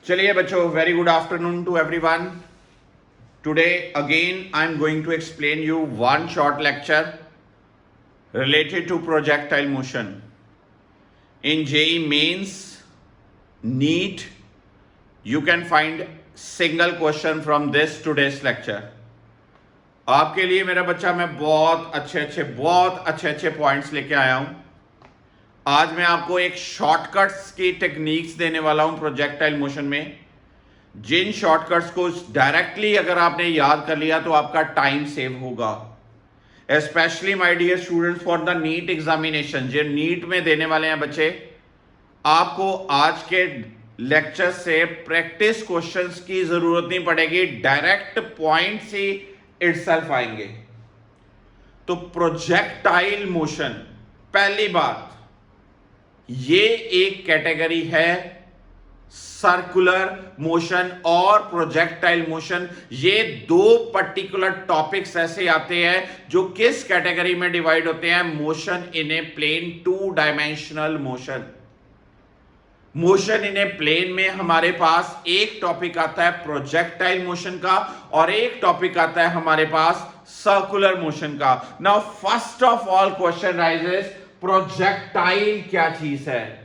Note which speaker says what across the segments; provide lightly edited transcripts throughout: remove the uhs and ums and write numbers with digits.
Speaker 1: चलिए बच्चों, very good afternoon to everyone. Today again I am going to explain you one short lecture related to projectile motion. In JEE Mains, NEET, you can find single question from this today's lecture. आपके लिए मेरा बच्चा मैं बहुत अच्छे points लेके आया हूं. आज मैं आपको एक शॉर्टकट्स की टेक्निक्स देने वाला हूं प्रोजेक्टाइल मोशन में. जिन शॉर्टकट्स को डायरेक्टली अगर आपने याद कर लिया तो आपका टाइम सेव होगा. Specially my dear students for the NEET examination, जो नीट में देने वाले हैं बच्चे, आपको आज के लेक्चर से प्रैक्टिस क्वेश्चंस की जरूरत नहीं पड़ेगी, डायरेक्ट पॉइंट से इटसेल्फ आएंगे. तो प्रोजेक्टाइल मोशन, पहली बात, ये एक कैटेगरी है सर्कुलर मोशन और प्रोजेक्टाइल मोशन. ये दो पर्टिकुलर टॉपिक्स ऐसे आते हैं जो किस कैटेगरी में डिवाइड होते हैं? Motion in a plane, two dimensional motion. Motion in a plane में हमारे पास एक टॉपिक आता है प्रोजेक्टाइल मोशन का और एक टॉपिक आता है हमारे पास सर्कुलर मोशन का. Now first of all question rises, projectile क्या चीज है?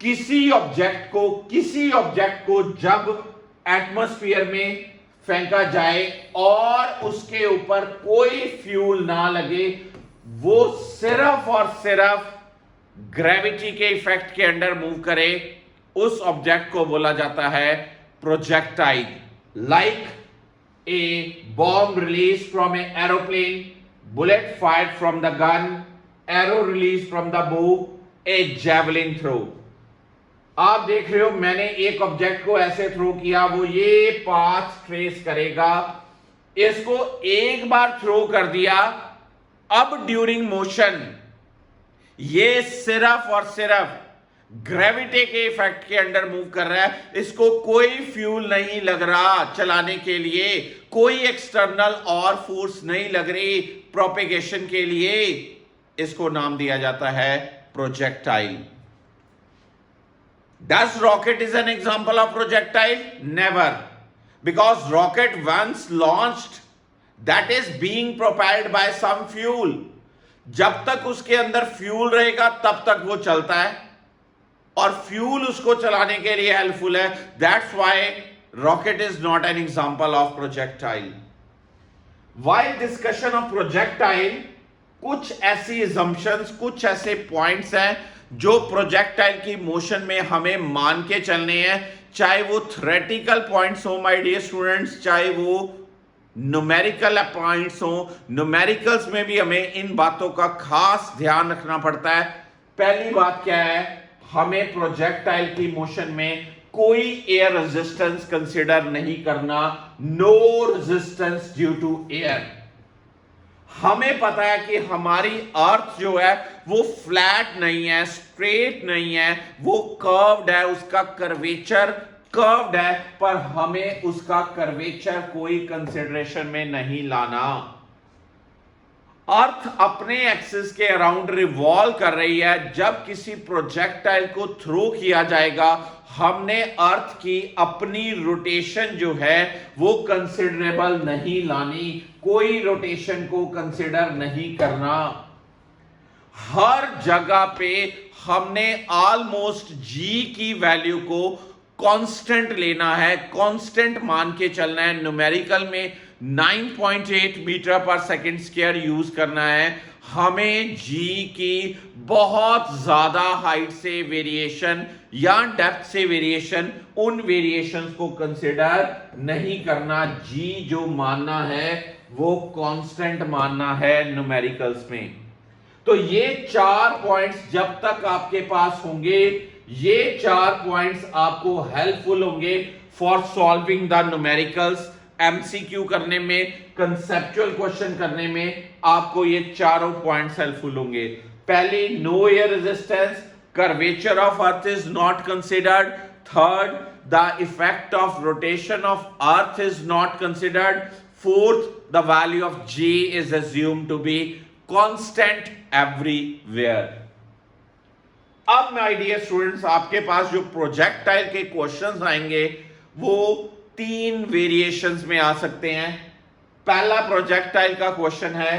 Speaker 1: किसी ऑब्जेक्ट को जब एटमॉस्फेयर में फेंका जाए और उसके ऊपर कोई फ्यूल ना लगे, वो सिर्फ और सिर्फ ग्रेविटी के इफेक्ट के अंडर मूव करे, उस ऑब्जेक्ट को बोला जाता है projectile. Like a bomb release from A aeroplane, bullet fired from the gun, arrow release from the बो, ए जेवलिन थ्रो. आप देख रहे हो मैंने एक ऑब्जेक्ट को ऐसे थ्रो किया, वो ये पाथ ट्रेस करेगा. इसको एक बार थ्रो कर दिया, अब ड्यूरिंग मोशन ये सिर्फ और सिर्फ ग्रेविटी के इफेक्ट के अंडर मूव कर रहा है. इसको कोई फ्यूल नहीं लग रहा चलाने के लिए, कोई एक्सटर्नल और फोर्स नहीं लग रही प्रोपेगेशन के लिए. इसको नाम दिया जाता है projectile. Does rocket is an example of projectile? Never. Because rocket once launched, that is being propelled by some fuel. जब तक उसके अंदर फ्यूल रहेगा तब तक वो चलता है और फ्यूल उसको चलाने के लिए हेल्पफुल है. That's why rocket is not an example of projectile. While discussion of projectile, कुछ ऐसी assumptions, कुछ ऐसे पॉइंट्स हैं जो प्रोजेक्टाइल की मोशन में हमें मान के चलने हैं, चाहे वो थ्योरेटिकल पॉइंट्स हो माय डियर स्टूडेंट्स, चाहे वो न्यूमेरिकल पॉइंट्स हो. न्यूमेरिकल्स में भी हमें इन बातों का खास ध्यान रखना पड़ता है. पहली बात क्या है? हमें प्रोजेक्टाइल की मोशन में कोई एयर रेजिस्टेंस कंसीडर नहीं करना. No resistance due to air. हमें पता है कि हमारी अर्थ जो है वो फ्लैट नहीं है, स्ट्रेट नहीं है, वो कर्व्ड है, उसका कर्वेचर कर्व्ड है, पर हमें उसका कर्वेचर कोई कंसिडरेशन में नहीं लाना. अर्थ अपने एक्सिस के अराउंड रिवॉल्व कर रही है. जब किसी प्रोजेक्टाइल को थ्रो किया जाएगा, हमने अर्थ की अपनी रोटेशन जो है वो कंसिडरेबल नहीं लानी, कोई रोटेशन को कंसिडर नहीं करना. हर जगह पे हमने ऑलमोस्ट जी की वैल्यू को कांस्टेंट लेना है, कांस्टेंट मान के चलना है. न्यूमेरिकल में 9.8 मीटर पर सेकंड स्क्वायर यूज करना है. हमें जी की बहुत ज्यादा हाइट से वेरिएशन या डेप्थ से वेरिएशन, उन वेरिएशंस को कंसिडर नहीं करना. जी जो मानना है वो कांस्टेंट मानना है न्यूमेरिकल्स में. तो ये 4 पॉइंट्स जब तक आपके पास होंगे, ये 4 पॉइंट्स आपको हेल्पफुल होंगे for solving the numericals. MCQ करने में, कंसेप्चुअल क्वेश्चन करने में आपको ये चारों पॉइंट्स हेल्पफुल होंगे. पहली, no air resistance, curvature of earth is not considered. Third, the effect of rotation of earth is not considered. Fourth, the value of G is assumed to be constant everywhere. अब my dear students, आपके पास जो projectile के questions आएंगे वो 3 variations में आ सकते हैं। पहला प्रोजेक्टाइल का क्वेश्चन है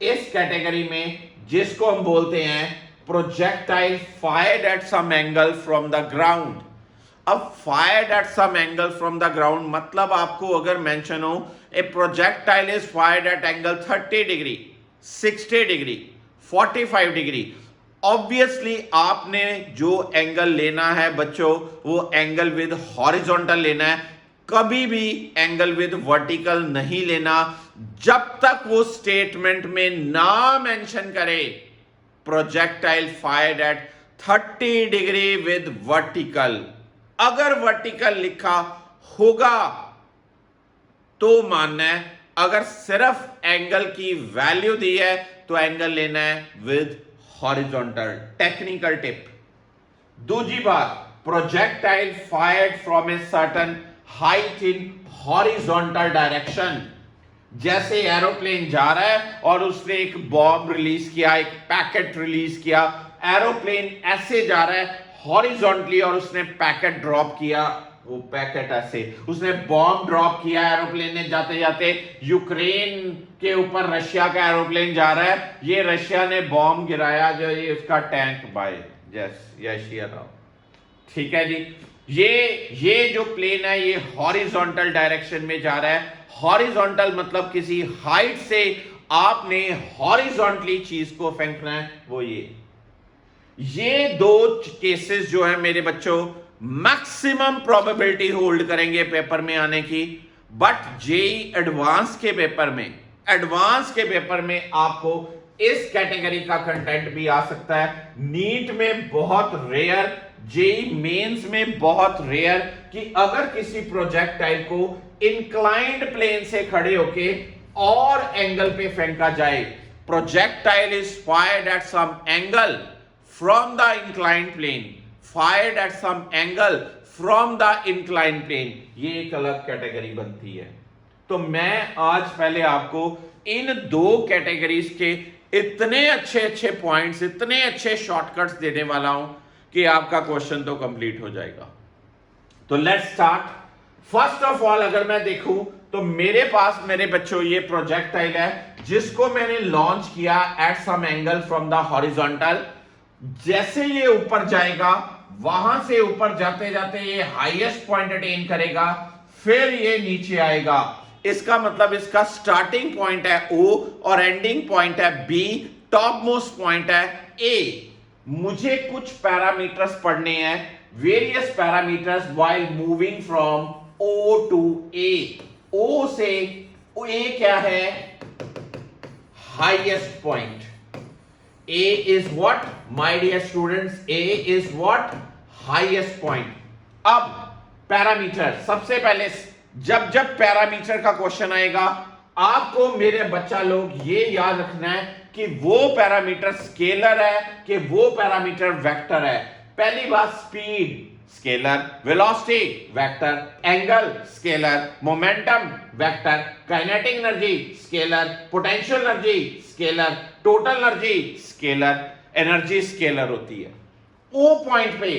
Speaker 1: इस कैटेगरी में जिसको हम बोलते हैं projectile fired at some angle from the ground. अब fired at some angle from the ground मतलब आपको अगर मेंशन हो a projectile is fired at angle 30 degree, 60 degree, 45 degree, obviously आपने जो एंगल लेना है बच्चों वो एंगल विद हॉरिजॉन्टल लेना है, कभी भी एंगल विद वर्टिकल नहीं लेना जब तक वो स्टेटमेंट में ना मेंशन करे projectile fired eight 30 degree with vertical. अगर वर्टिकल लिखा होगा तो मानना है, अगर सिर्फ एंगल की वैल्यू दी है तो एंगल लेना है विद हॉरिजॉन्टल। Technical tip. दूसरी बात, projectile fired from a certain height in horizontal direction. जैसे एरोप्लेन जा रहा है और उसने एक बॉम्ब रिलीज किया, एक पैकेट रिलीज किया, एरोप्लेन ऐसे जा रहा है हॉरिजॉन्टली और उसने पैकेट ड्रॉप किया, वो पैकेट ऐसे उसने बॉम्ब ड्रॉप किया एरोप्लेन ने, जाते जाते यूक्रेन के ऊपर रशिया का एरोप्लेन जा रहा है, ये रशिया ने बॉम्ब गिराया जो ये उसका टैंक बाय ठीक है जी। ये जो प्लेन है ये हॉरिजॉन्टल डायरेक्शन में जा रहा है। हॉरिजॉन्टल मतलब किसी हाइट से आपने हॉरिजॉन्टली चीज को फेंकना है, वो ये 2 केसेस जो है मेरे बच्चों मैक्सिमम प्रोबेबिलिटी होल्ड करेंगे पेपर में आने की। बट जेई एडवांस के पेपर में आपको इस कैटेगरी का कंटेंट भी आ सकता है। नीट में बहुत रेयर, जेई मेंस में बहुत रेयर कि अगर किसी प्रोजेक्टाइल को इंक्लाइंड प्लेन से खड़े होके और एंगल पे फेंका जाए। Projectile is fired at some angle from the inclined plane, fired at some angle from the inclined plane, ये एक अलग कैटेगरी बनती है। तो मैं आज पहले आपको इन 2 कैटेगरीज के इतने अच्छे पॉइंट्स, इतने अच्छे शॉर्टकट्स देने वाला हूं कि आपका क्वेश्चन तो कंप्लीट हो जाएगा। तो let's start. First of all अगर मैं देखूं तो मेरे पास मेरे बच्चों ये प्रोजेक्टाइल है जिसको मैंने लॉन्च किया at some angle from the horizontal. जैसे ये ऊपर जाएगा वहां से ऊपर जाते जाते ये हाईएस्ट पॉइंट अटेन करेगा, फिर ये नीचे आएगा। इसका मतलब इसका स्टार्टिंग पॉइंट है O और एंडिंग पॉइंट है B, टॉप मोस्ट पॉइंट है A। मुझे कुछ पैरामीटर्स पढ़ने हैं, various parameters while moving from O to A। O से A क्या है? Highest point. A is what, my dear students? A is what? Highest point. अब पैरामीटर, सबसे पहले जब पैरामीटर का क्वेश्चन आएगा आपको मेरे बच्चा लोग ये याद रखना है कि वो पैरामीटर स्केलर है कि वो पैरामीटर वेक्टर है। पहली बात, speed scalar, velocity vector, angle scalar, momentum vector, kinetic energy scalar, potential energy scalar, total energy scalar, energy scalar होती है। ओ पॉइंट पे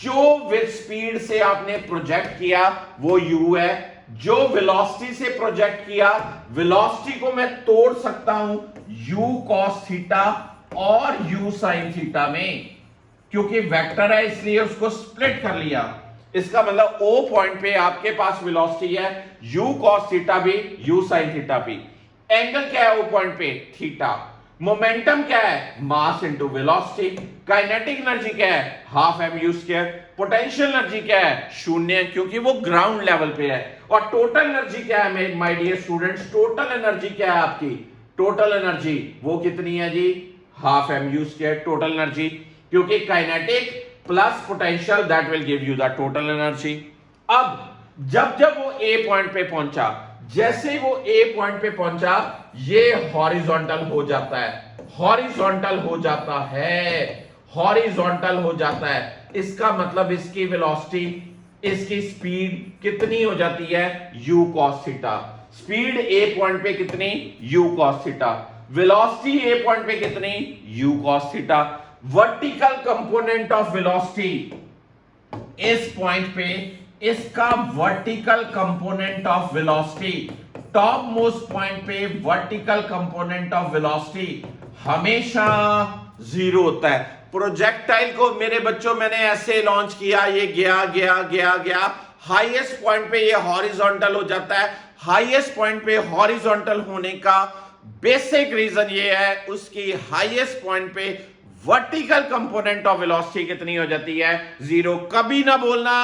Speaker 1: जो विद स्पीड से आपने प्रोजेक्ट किया वो u है, जो वेलोसिटी से प्रोजेक्ट किया, वेलोसिटी को मैं तोड़ सकता हूं u cos थीटा और u sin थीटा में, क्योंकि वेक्टर है इसलिए उसको स्प्लिट कर लिया। इसका मतलब O पॉइंट पे आपके पास वेलोसिटी है u cos थीटा भी, u sin थीटा भी। एंगल क्या है O पॉइंट पे? थीटा। मोमेंटम क्या है? Mass into velocity. Kinetic energy क्या है? Half mu square. Potential energy क्या है? 0, क्योंकि वो ग्राउंड लेवल पे है। और टोटल एनर्जी क्या है my dear students? Total energy क्या है आपकी? टोटल एनर्जी वो कितनी है जी? Half mu square total energy, क्योंकि kinetic plus potential that will give you the total energy. अब जब वो ए पॉइंट पे पहुंचा, जैसे वो ए पॉइंट पे पहुंचा ये हॉरिजॉन्टल हो जाता है, हॉरिजॉन्टल हो जाता है, हॉरिजॉन्टल हो जाता है। इसका मतलब इसकी वेलोसिटी, इसकी स्पीड कितनी हो जाती है? u cos theta. स्पीड ए पॉइंट पे कितनी? u cos theta. वेलोसिटी ए पॉइंट पे कितनी? u cos theta. Vertical component of velocity इस पॉइंट पे, इसका vertical component of velocity top most point पे वर्टिकल कंपोनेंट ऑफ वेलोसिटी हमेशा जीरो होता है। प्रोजेक्टाइल को मेरे बच्चों मैंने ऐसे लॉन्च किया, ये गया गया गया गया, हाईएस्ट पॉइंट पे ये हॉरिजॉन्टल हो जाता है। हाईएस्ट पॉइंट पे हॉरिजॉन्टल होने का बेसिक रीजन ये है, उसकी हाईएस्ट पॉइंट पे वर्टिकल कंपोनेंट ऑफ वेलोसिटी कितनी हो जाती है? जीरो। कभी ना बोलना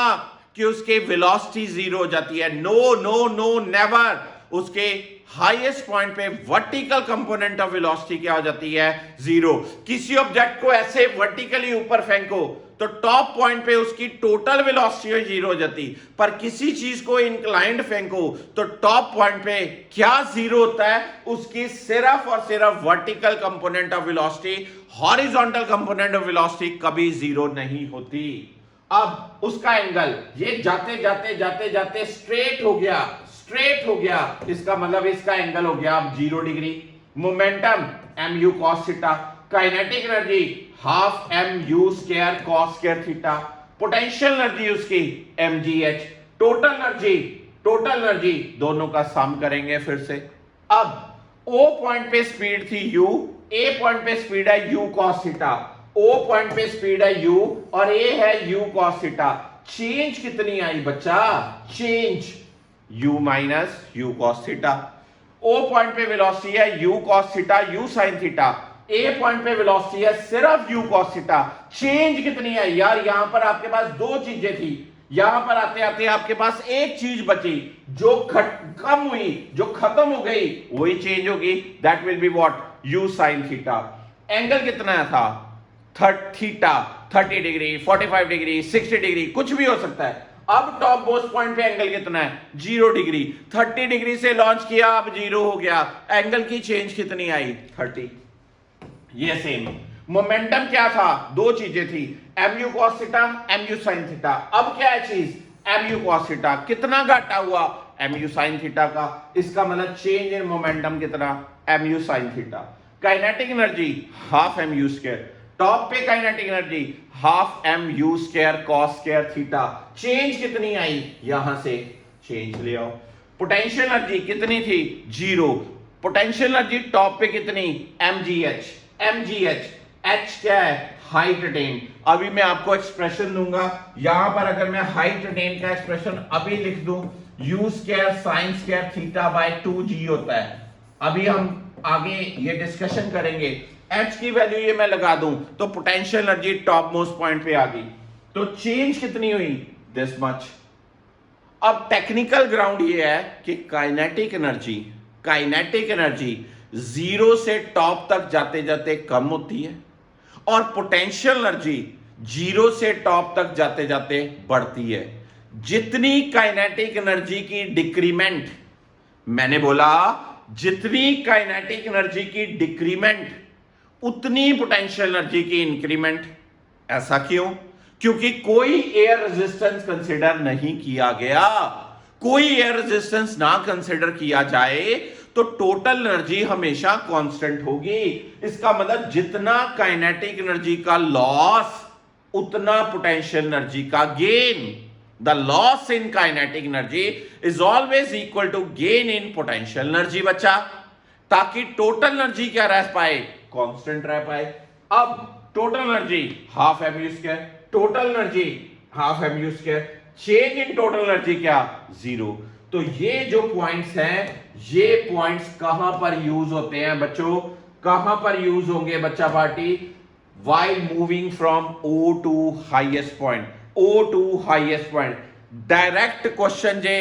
Speaker 1: कि उसके वेलोसिटी जीरो हो जाती है, नो नो नो नेवर। उसके हाईएस्ट पॉइंट पे वर्टिकल कंपोनेंट ऑफ वेलोसिटी क्या हो जाती है? जीरो। किसी ऑब्जेक्ट को ऐसे वर्टिकली ऊपर फेंको तो टॉप पॉइंट पे उसकी टोटल वेलोसिटी जीरो हो जाती, पर किसी चीज को इंक्लाइंड फेंको तो टॉप पॉइंट पे क्या जीरो होता है? उसकी सिर्फ और सिर्फ vertical component of velocity, horizontal component of velocity कभी जीरो नहीं होती। अब उसका एंगल ये जाते जाते जाते जाते स्ट्रेट हो गया, स्ट्रेट हो गया, इसका मतलब इसका एंगल हो गया अब 0 degree. Momentum mu cos theta, kinetic energy half mu square cos square theta, potential energy उसकी mgh, टोटल एनर्जी दोनों का सम करेंगे फिर से। अब O पॉइंट पे स्पीड थी u, A पॉइंट पे स्पीड है u cos theta, O point पे स्पीड है u और A है u cos थीटा। चेंज कितनी आई बच्चा? Change u minus u cos theta. O point पे वेलोसिटी है u cos theta u sin theta, A point पे वेलोसिटी है सिर्फ u cos थीटा। चेंज कितनी है यार? यहां पर आपके पास दो चीजें थी, यहां पर आते आते आपके पास एक चीज बची जो कम हुई, जो खत्म हो गई, वही चेंज होगी। That will be what? u sin theta. Angle कितना था? थीटा 30 डिग्री, 45 डिग्री, 60 डिग्री, कुछ भी हो सकता है। अब टॉप मोस्ट पॉइंट पे एंगल कितना है? 0 डिग्री। 30 डिग्री से लॉन्च किया, अब 0 हो गया। एंगल की चेंज कितनी आई? 30। ये सेम मोमेंटम क्या था? दो चीजें थी, mu cos theta, mu sin theta. अब क्या है चीज? mu cos theta. कितना घाटा हुआ? mu sin थीटा का। इसका मतलब चेंज इन मोमेंटम कितना? mu sin theta. Kinetic energy half mu square, top पे kinetic energy half mu square cos square theta. चेंज कितनी आई? यहां से चेंज ले आओ। पोटेंशियल एनर्जी कितनी थी? 0। पोटेंशियल एनर्जी टॉप पे कितनी? mgh। h क्या है? Height attain. अभी मैं आपको एक्सप्रेशन दूंगा, यहां पर अगर मैं हाइट अटेन का एक्सप्रेशन अभी लिख दूं, u square sin square theta by 2g होता है। अभी हम आगे ये डिस्कशन करेंगे। h की वैल्यू ये मैं लगा दूं तो potential energy top most point पे आ गई, तो चेंज कितनी हुई? This much. अब टेक्निकल ग्राउंड ये है कि काइनेटिक एनर्जी 0 से टॉप तक जाते जाते कम होती है और पोटेंशियल एनर्जी 0 से टॉप तक जाते जाते बढ़ती है। जितनी काइनेटिक एनर्जी की डिक्रीमेंट, मैंने बोला जितनी काइनेटिक एनर्जी की डिक्रीमेंट उतनी पोटेंशियल एनर्जी की इंक्रीमेंट। ऐसा क्यों? क्योंकि कोई एयर रेजिस्टेंस कंसीडर नहीं किया गया। कोई एयर रेजिस्टेंस ना कंसीडर किया जाए तो टोटल एनर्जी हमेशा कांस्टेंट होगी। इसका मतलब जितना काइनेटिक एनर्जी का लॉस उतना पोटेंशियल एनर्जी का gain. The loss in kinetic energy is always equal to gain in potential energy बच्चा, ताकि टोटल एनर्जी क्या रह पाए? कांस्टेंट रह पाए। अब total energy half mu square, total energy half mu square, change in total energy क्या? 0। तो ये जो पॉइंट्स हैं, ये पॉइंट्स कहां पर यूज होते हैं बच्चों? कहां पर यूज होंगे बच्चा party? while moving from O to highest point, O to highest point। Direct question जे,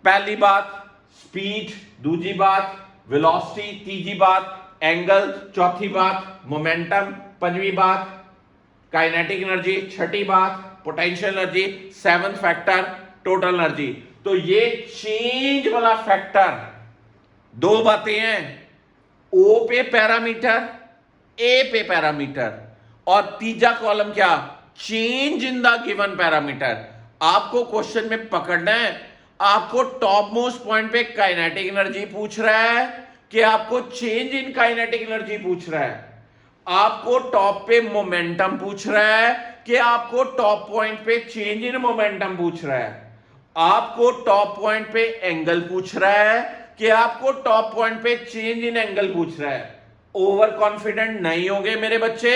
Speaker 1: पहली बात स्पीड, दूसरी बात वेलोसिटी, तीसरी बात एंगल, चौथी बात मोमेंटम, पांचवी बात काइनेटिक एनर्जी, छठी बात potential energy, seventh factor total energy. तो ये चेंज वाला फैक्टर दो बातें हैं, O पे पैरामीटर, A पे पैरामीटर, और तीसरा कॉलम क्या? Change in the given parameter. आपको क्वेश्चन में पकड़ना है, आपको टॉप मोस्ट पॉइंट पे काइनेटिक एनर्जी पूछ रहा है कि आपको चेंज इन काइनेटिक एनर्जी पूछ रहा है। आपको टॉप पे मोमेंटम पूछ रहा है कि आपको टॉप पॉइंट पे चेंज इन मोमेंटम पूछ रहा है, आपको टॉप पॉइंट पे एंगल पूछ रहा है कि आपको टॉप पॉइंट पे चेंज इन एंगल पूछ रहा है। ओवर कॉन्फिडेंट नहीं होंगे मेरे बच्चे,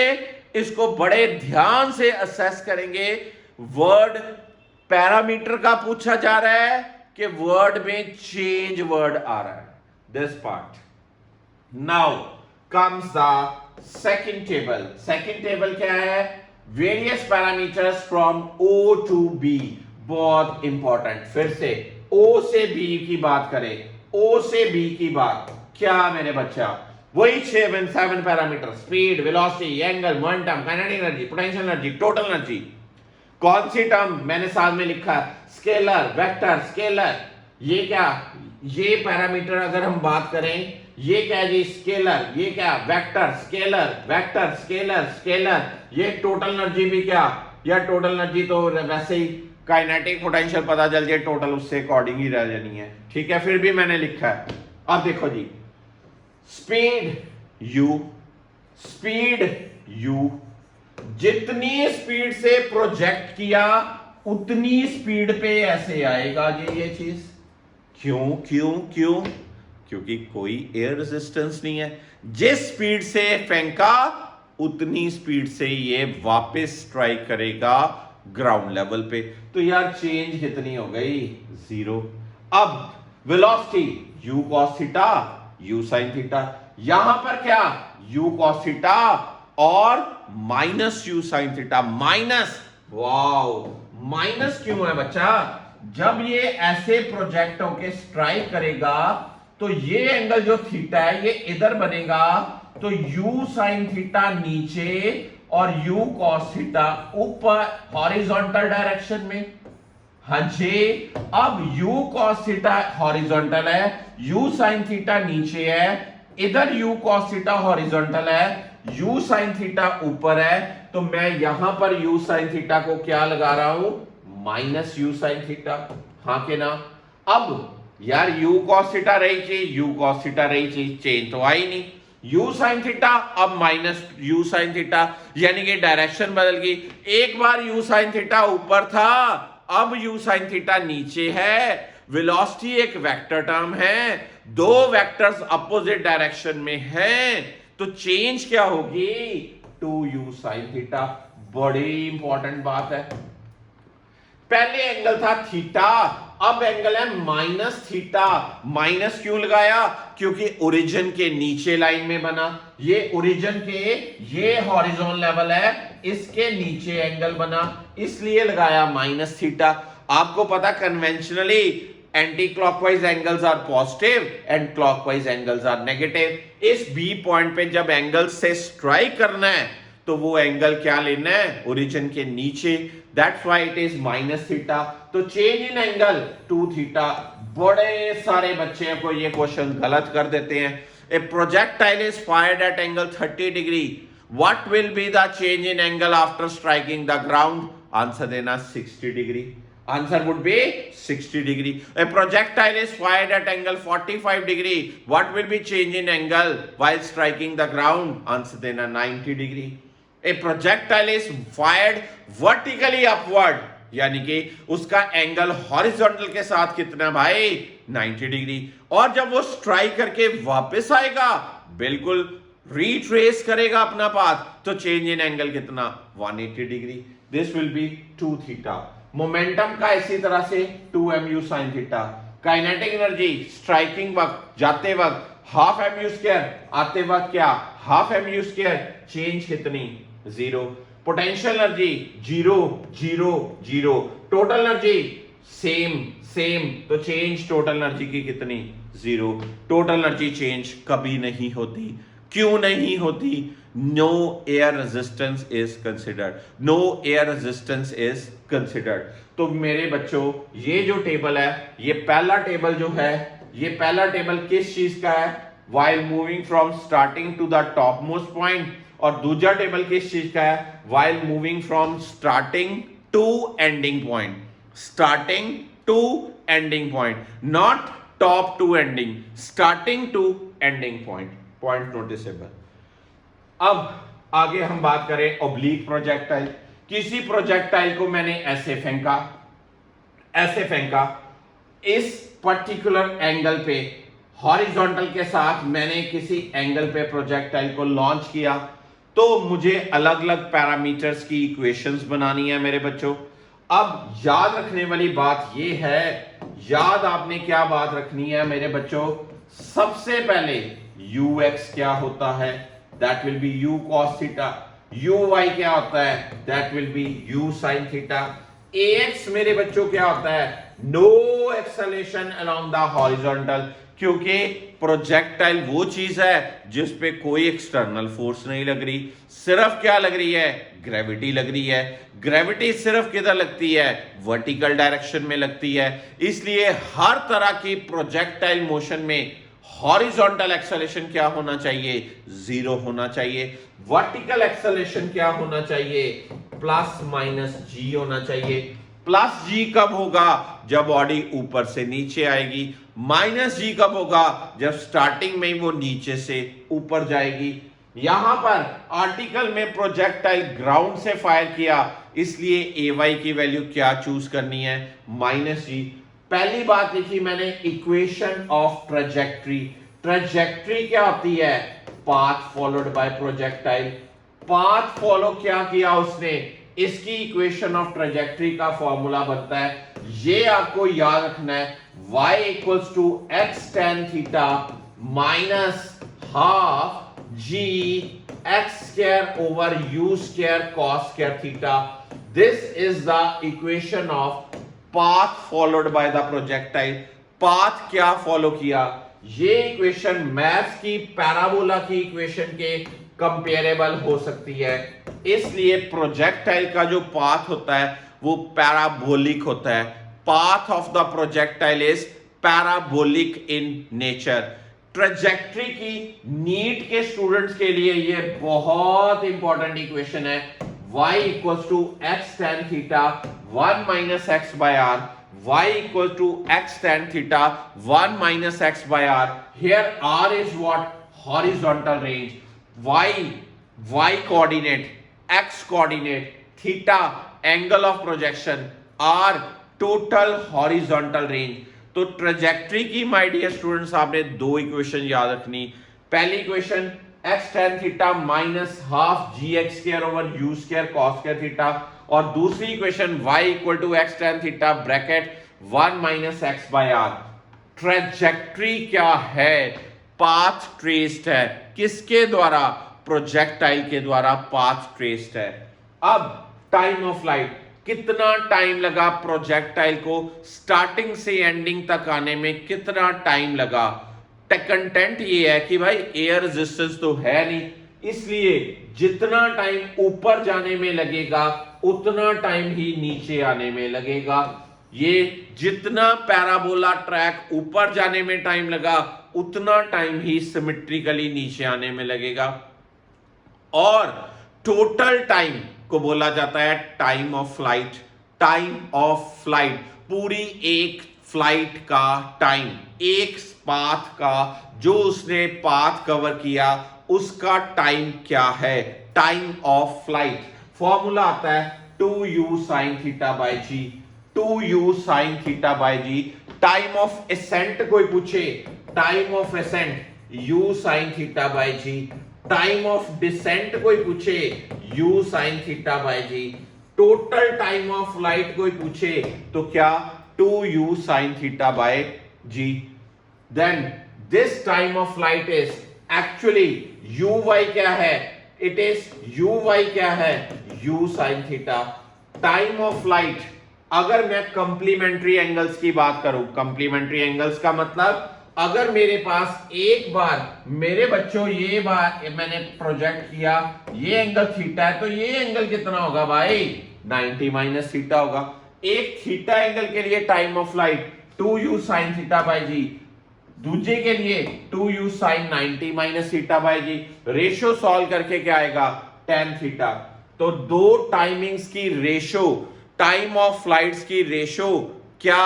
Speaker 1: इसको बड़े ध्यान से असेस करेंगे। वर्ड पैरामीटर का पूछा जा रहा है कि वर्ड में चेंज वर्ड आ रहा है, this part. Now comes the second table. Second table क्या है? Various parameters from O to B. बहुत इंपॉर्टेंट, फिर से ओ से बी की बात करें, ओ से बी की बात क्या मेरे बच्चा? वही 7 parameter, speed, velocity, angle, momentum, kinetic energy, potential energy, total energy. कौन सी टर्म मैंने साथ में लिखा? Scalar, vector, scalar. ये क्या? ये पैरामीटर अगर हम बात करें, ये क्या है जी? स्केलर। ये क्या? Vector, scalar, vector, scalar, scalar. ये टोटल एनर्जी भी क्या? या टोटल एनर्जी तो वैसे ही काइनेटिक पोटेंशियल पता चल जाए, टोटल उससे अकॉर्डिंग ही रह जानी है, ठीक है? फिर भी मैंने लिखा है। अब देखो जी, स्पीड u, स्पीड u, जितनी स्पीड से प्रोजेक्ट किया उतनी स्पीड पे ऐसे आएगा जी ये चीज। क्यों क्यों क्यों? क्योंकि कोई एयर रेजिस्टेंस नहीं है। जिस स्पीड से फेंका उतनी स्पीड से ये वापस स्ट्राइक करेगा ग्राउंड लेवल पे। तो यार चेंज कितनी हो गई? 0। अब velocity u cos theta, u sin theta. यहां पर क्या? u cos थीटा और minus u sin theta. Minus, wow, minus क्यों है बच्चा? जब ये ऐसे प्रोजेक्ट होके स्ट्राइक करेगा तो ये एंगल जो थीटा है ये इधर बनेगा, तो u sin थीटा नीचे और u cos थीटा ऊपर हॉरिजॉन्टल डायरेक्शन में। हाँ जी, अब u cos थीटा हॉरिजॉन्टल है, u sin थीटा नीचे है, इधर u cos थीटा हॉरिजॉन्टल है, u sin थीटा ऊपर है, तो मैं यहां पर u sin थीटा को क्या लगा रहा हूं? Minus u sin theta. हाँ के ना? अब यार u cos थीटा रही चीज, u cos थीटा रही चीज, चेंज तो आई नहीं। u sin थीटा अब माइनस u sin थीटा, यानी कि डायरेक्शन बदल गई। एक बार u sin थीटा ऊपर था, अब u sin थीटा नीचे है। वेलोसिटी एक वेक्टर टर्म है, दो वेक्टर्स अपोजिट डायरेक्शन में हैं, तो चेंज क्या होगी? 2u sin theta. बड़ी इंपॉर्टेंट बात है। पहले एंगल था थीटा, अब एंगल है माइनस थीटा। माइनस क्यों लगाया? क्योंकि ओरिजिन के नीचे लाइन में बना। ये ओरिजिन के, ये हॉरिजॉन्टल लेवल है, इसके नीचे एंगल बना, इसलिए लगाया माइनस थीटा। आपको पता conventionally anti clockwise angles are positive and clockwise angles are negative. इस बी पॉइंट पे जब एंगल से स्ट्राइक करना है तो वो एंगल क्या लेना है? ओरिजिन के नीचे। That's why it is minus theta. तो चेंज इन एंगल 2 थीटा। बड़े सारे बच्चे को ये क्वेश्चन गलत कर देते हैं। ए projectile is fired at angle 30 degree, what will be the change in angle after striking the ground? Answer देना 60 degree. Answer would be 60 degree. A projectile is fired at angle 45 degree. What will be change in angle while striking the ground? Answer देना 90 degree. A projectile is fired vertically upward. यानी कि उसका angle horizontal के साथ कितना भाई? 90 degree. और जब वो स्ट्राइक करके वापस आएगा, बिल्कुल रिट्रेस करेगा अपना पाथ, तो चेंज इन एंगल कितना? 180 degree. This will be 2 theta. Momentum का इसी तरह से 2mu sin theta. Kinetic energy striking वक्त, जाते वक्त हाफ mu स्क्वायर, आते वक्त क्या? Half mu square. चेंज कितनी? 0। Potential energy 0 0 0। Total energy same same, तो चेंज टोटल एनर्जी की कितनी? 0। टोटल एनर्जी चेंज कभी नहीं होती। क्यों नहीं होती? No air resistance is considered. No air resistance is considered. तो मेरे बच्चों, ये जो टेबल है, ये पहला टेबल जो है, ये पहला टेबल किस चीज का है? While moving from starting to the top most point. और दूसरा टेबल किस चीज का है? While moving from starting to ending point. Starting to ending point, not top to ending, starting to ending point. Point noticeable. अब आगे हम बात करें ऑब्लिक प्रोजेक्टाइल। किसी प्रोजेक्टाइल को मैंने ऐसे फेंका, इस पर्टिकुलर एंगल पे हॉरिजॉन्टल के साथ मैंने किसी एंगल पे प्रोजेक्टाइल को लॉन्च किया, तो मुझे अलग अलग पैरामीटर्स की इक्वेशंस बनानी है मेरे बच्चों। अब याद रखने वाली बात यह है, याद आपने क्या बात रखनी है मेरे बच्चों, सबसे पहले ux क्या होता है, that will be u cos theta. uy क्या होता है, that will be u sin theta. ax मेरे बच्चों क्या होता है, no acceleration along the horizontal, क्योंकि प्रोजेक्टाइल वो चीज है जिस पे कोई एक्सटर्नल फोर्स नहीं लग रही, सिर्फ क्या लग रही है, ग्रेविटी लग रही है। ग्रेविटी सिर्फ किधर लगती है, वर्टिकल डायरेक्शन में लगती है। इसलिए हर तरह की प्रोजेक्टाइल मोशन में हॉरिजॉन्टल एक्सेलेरेशन क्या होना चाहिए, जीरो होना चाहिए। वर्टिकल एक्सेलेरेशन क्या होना चाहिए, प्लस माइनस जी होना चाहिए। प्लस जी कब होगा, जब बॉडी ऊपर से नीचे आएगी। माइनस जी कब होगा, जब स्टार्टिंग में वो नीचे से ऊपर जाएगी। यहां पर आर्टिकल में प्रोजेक्टाइल ग्राउंड से फायर किया, इसलिए ए वाई की वैल्यू क्या चूज करनी है, माइनस जी। पहली बात लिखी मैंने, इक्वेशन ऑफ ट्रेजेक्ट्री। ट्रेजेक्ट्री क्या होती है, path followed by projectile. Path follow क्या किया उसने, इसकी इक्वेशन ऑफ ट्रेजेक्ट्री का फॉर्मूला बनता है, ये आपको याद रखना है, y equals to x tan theta minus half g x square over u square cos square theta. This is the equation of path followed by the projectile. Path क्या follow किया, ये इक्वेशन मैथ्स की parabola की equation के comparable हो सकती है, इसलिए प्रोजेक्टाइल का जो पाथ होता है वो पैराबोलिक होता है। Path of the projectile is parabolic in nature. Trajectory की नीट के स्टूडेंट्स के लिए ये बहुत इंपॉर्टेंट इक्वेशन है, y equals to x tan theta 1 minus x by r, y equal to x tan theta 1 minus x by r. Here r is what, horizontal range, y coordinate, x coordinate, theta angle of projection, r total horizontal range. तो trajectory की my dear students आपने दो equation याद रखनी। पहली equation x tan theta minus half g x square over u square cos square theta, और दूसरी equation y equal to x tan theta bracket 1 minus x by r. Trajectory क्या है, path traced है, किसके द्वारा, प्रोजेक्टाइल के द्वारा path traced है। अब टाइम ऑफ लाइट, कितना टाइम लगा प्रोजेक्टाइल को स्टार्टिंग से एंडिंग तक आने में, कितना टाइम लगा। कंटेंट ये है कि भाई एयर रेजिस्टेंस तो है नहीं, इसलिए जितना टाइम ऊपर जाने में लगेगा उतना टाइम ही नीचे आने में लगेगा। ये जितना पैराबोला ट्रैक ऊपर जाने में टाइम लगा उतना टाइम ही सिमेट्रिकली नीचे आने में लगेगा। और टोटल टाइम को बोला जाता है time of flight. Time of flight, पूरी एक फ्लाइट का टाइम, एक पाथ का जो उसने पाथ कवर किया उसका टाइम क्या है, टाइम ऑफ फ्लाइट। फॉर्मूला आता है 2u sin theta by g, 2u sin theta by g. Time of ascent कोई पूछे, time of ascent u sin theta by g. Time of descent कोई पूछे, u sin theta by g. Total time of flight कोई पूछे तो क्या, 2u sin theta by g. Then this time of flight is actually uy क्या है, it is uy क्या है, u sin theta. Time of flight, अगर मैं कंप्लीमेंट्री एंगल्स की बात करूं, कंप्लीमेंट्री एंगल्स का मतलब अगर मेरे पास एक बार मेरे बच्चों ये बार मैंने प्रोजेक्ट किया, ये एंगल थीटा है, तो ये एंगल कितना होगा भाई, 90 माइनस थीटा होगा। एक थीटा एंगल के लिए time of flight 2u sin theta by g, दूसरे के लिए 2u sin 90 minus theta by g. Ratio solve करके क्या आएगा, tan थीटा। तो दो टाइमिंग्स की रेशियो, टाइम ऑफ फ्लाइट्स की रेशियो क्या,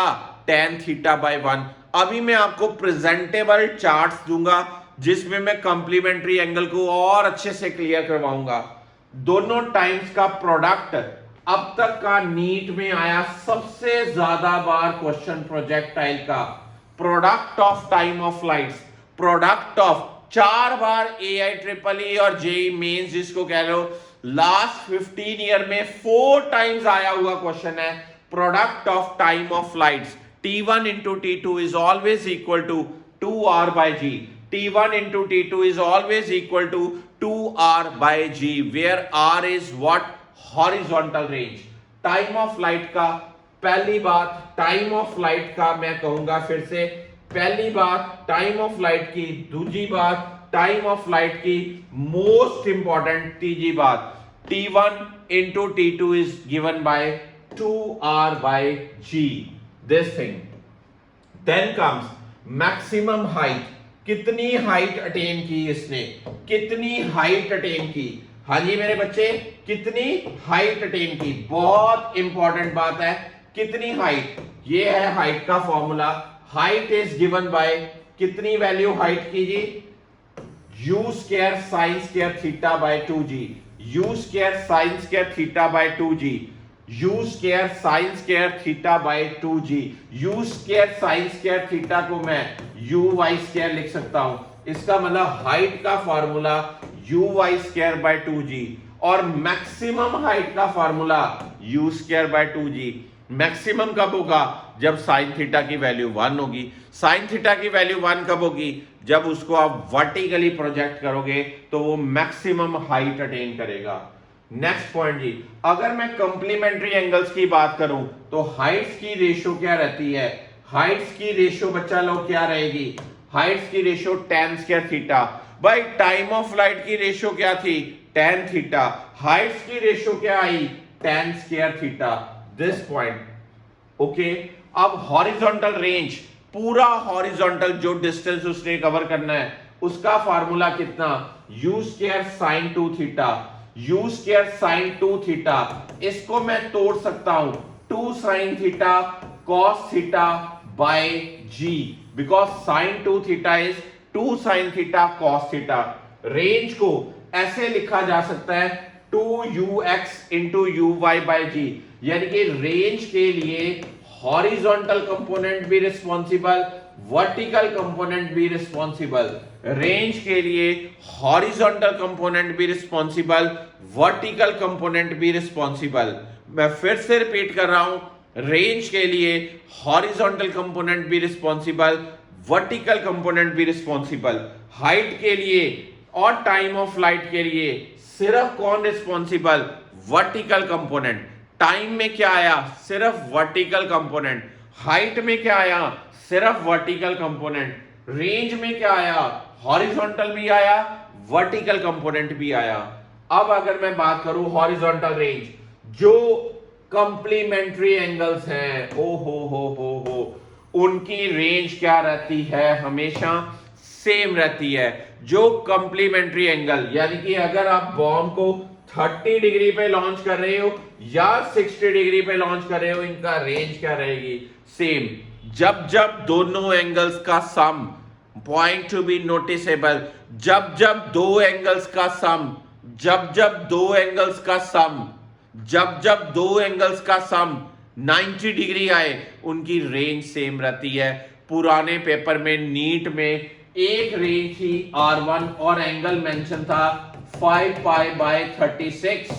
Speaker 1: tan थीटा बाय 1। अभी मैं आपको प्रेजेंटेबल चार्ट्स दूंगा जिसमें मैं कंप्लीमेंट्री एंगल को और अच्छे से क्लियर करवाऊंगा। दोनों टाइम्स का प्रोडक्ट अब तक का नीट में आया सबसे ज्यादा बार क्वेश्चन प्रोजेक्टाइल का, product of time of lights, product of 4 bar AI और जेई मेंस जिसको कह लो लास्ट 15 ईयर में 4 टाइम्स आया हुआ क्वेश्चन है। Product of time of lights T1 into T2 is always equal to 2R by G. T1 into T2 is always equal to 2R by G, where R is what? Horizontal range. Time of light का पहली बात, time of light का मैं कहूंगा फिर से, पहली बात टाइम ऑफ लाइट की, दूसरी बात टाइम ऑफ लाइट की, मोस्ट इंपॉर्टेंट तीसरी बात, T1 into T2 is given by 2R by G. This thing. Then comes maximum height. कितनी हाइट अटेन की इसने, कितनी हाइट अटेन की? हाँ जी मेरे बच्चे, कितनी हाइट अटेन की? बहुत इंपॉर्टेंट बात है, कितनी हाइट? ये है हाइट का formula. Height is given by कितनी वैल्यू हाइट की जी? u square sine square theta by 2g, u square sine square theta by 2g, u square sine square theta by 2g। u square sine square theta को मैं u y square लिख सकता हूं। इसका मतलब height का formula u y square by 2g और maximum height का formula u square by 2g। Maximum कब होगा? जब साइन थीटा की वैल्यू 1 होगी। साइन थीटा की वैल्यू 1 कब होगी? जब उसको आप वर्टिकली प्रोजेक्ट करोगे तो वो मैक्सिमम हाइट अटेन करेगा। नेक्स्ट पॉइंट जी, अगर मैं कंप्लीमेंट्री एंगल्स की बात करूं तो हाइट्स की रेशियो क्या रहती है? हाइट्स की रेशियो बच्चा लोग क्या रहेगी? हाइट्स की रेशियो tan स्क्वायर थीटा। भाई टाइम ऑफ लाइट की रेशियो क्या थी? tan theta. हाइट्स की रेशियो क्या आई? tan square theta. This point okay. अब हॉरिजॉन्टल रेंज, पूरा हॉरिजॉन्टल जो डिस्टेंस उसने कवर करना है उसका फार्मूला कितना? u square sine 2 theta, u square sine 2 theta. इसको मैं तोड़ सकता हूं 2 sine theta cos theta by g, because sign 2 theta is 2 sine theta cos theta. Range को ऐसे लिखा जा सकता है 2ux into u y by g, यानी कि रेंज के लिए हॉरिजॉन्टल कंपोनेंट भी रिस्पॉन्सिबल, वर्टिकल कंपोनेंट भी रिस्पॉन्सिबल। रेंज के लिए हॉरिजॉन्टल कंपोनेंट भी रिस्पॉन्सिबल, वर्टिकल कंपोनेंट भी रिस्पॉन्सिबल। मैं फिर से रिपीट कर रहा हूं, रेंज के लिए हॉरिजॉन्टल कंपोनेंट भी रिस्पॉन्सिबल, वर्टिकल कंपोनेंट भी रिस्पॉन्सिबल। हाइट के लिए और टाइम ऑफ लाइट के लिए सिर्फ कौन रिस्पॉन्सिबल? Vertical component. टाइम में क्या आया? सिर्फ वर्टिकल कंपोनेंट। हाइट में क्या आया? सिर्फ वर्टिकल कंपोनेंट। रेंज में क्या आया? हॉरिजॉन्टल भी आया, वर्टिकल कंपोनेंट भी आया। अब अगर मैं बात करूं हॉरिजॉन्टल रेंज, जो कंप्लीमेंट्री एंगल्स हैं, ओ हो, उनकी रेंज क्या रहती है? हमेशा सेम रहती है। जो कंप्लीमेंट्री एंगल, यानी कि अगर आप बॉम्ब को 30 डिग्री पे लॉन्च कर रहे हो या 60 डिग्री पे लॉन्च कर रहे हो, इनका रेंज क्या रहेगी? सेम। जब जब दोनों एंगल्स का सम, पॉइंट टू बी नोटिसेबल, जब जब दो एंगल्स का सम, जब जब दो एंगल्स का सम, जब जब दो एंगल्स का सम 90 डिग्री आए, उनकी रेंज सेम रहती है। पुराने पेपर में नीट में एक रेंज थी R1 और एंगल मेंशन था 5 पाई बाय 36।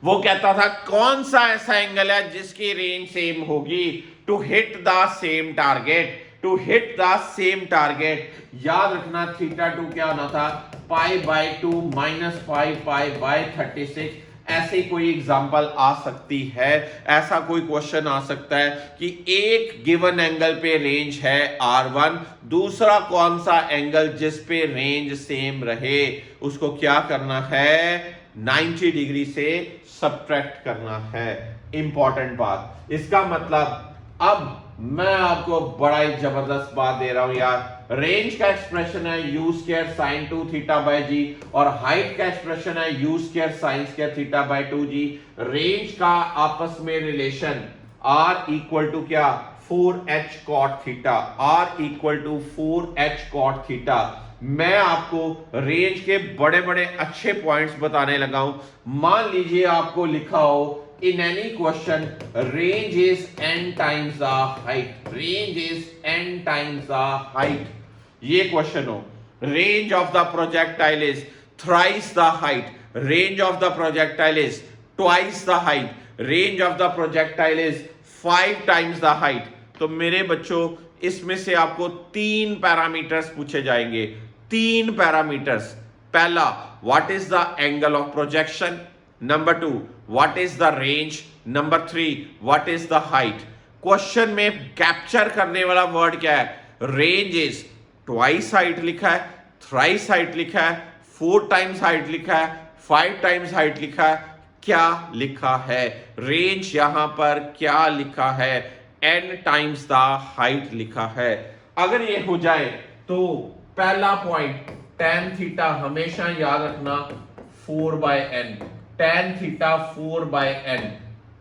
Speaker 1: वो कहता था कौन सा ऐसा एंगल है जिसकी रेंज सेम होगी? To hit the same target, to hit the same target. याद रखना थीटा 2 क्या होना था? Pi by 2 minus 5 pi by 36। ऐसे कोई एग्जांपल आ सकती है, ऐसा कोई क्वेश्चन आ सकता है कि एक गिवन एंगल पे रेंज है R1, दूसरा कौन सा एंगल जिस पे रेंज सेम रहे, उसको क्या करना है? 90 डिग्री से सब्ट्रैक्ट करना है। इंपॉर्टेंट बात। इसका मतलब अब मैं आपको बड़ा ही जबरदस्त बात दे रहा हूं यार। रेंज का एक्सप्रेशन है u square sine 2 theta by g और हाइट का एक्सप्रेशन है u square sine square theta by 2g। Range का आपस में रिलेशन r इक्वल टू क्या? 4h cot theta, r equal to 4h cot theta. मैं आपको रेंज के बड़े बड़े अच्छे पॉइंट्स बताने लगा हूं। मान लीजिए आपको लिखा हो in any question range is n times the height, range is n times the height, ये क्वेश्चन हो range of the projectile is thrice the height, range of the projectile is twice the height, range of the projectile is 5 times the height, तो मेरे बच्चों इसमें से आपको 3 parameters पूछे जाएंगे, 3 पैरामीटर्स। पहला, what is the angle of projection, number 2 what is the range, number 3 what is the height. Question में कैप्चर करने वाला वर्ड क्या है, रेंज इज ट्वाइस हाइट लिखा है, थ्राइस हाइट लिखा है, 4 टाइम्स हाइट लिखा है, 5 टाइम्स हाइट लिखा है, क्या लिखा है रेंज, यहां पर क्या लिखा है, n टाइम्स द हाइट लिखा है। अगर ये हो जाए तो पहला पॉइंट tan थीटा हमेशा याद रखना 4/n, tan थीटा 4/n,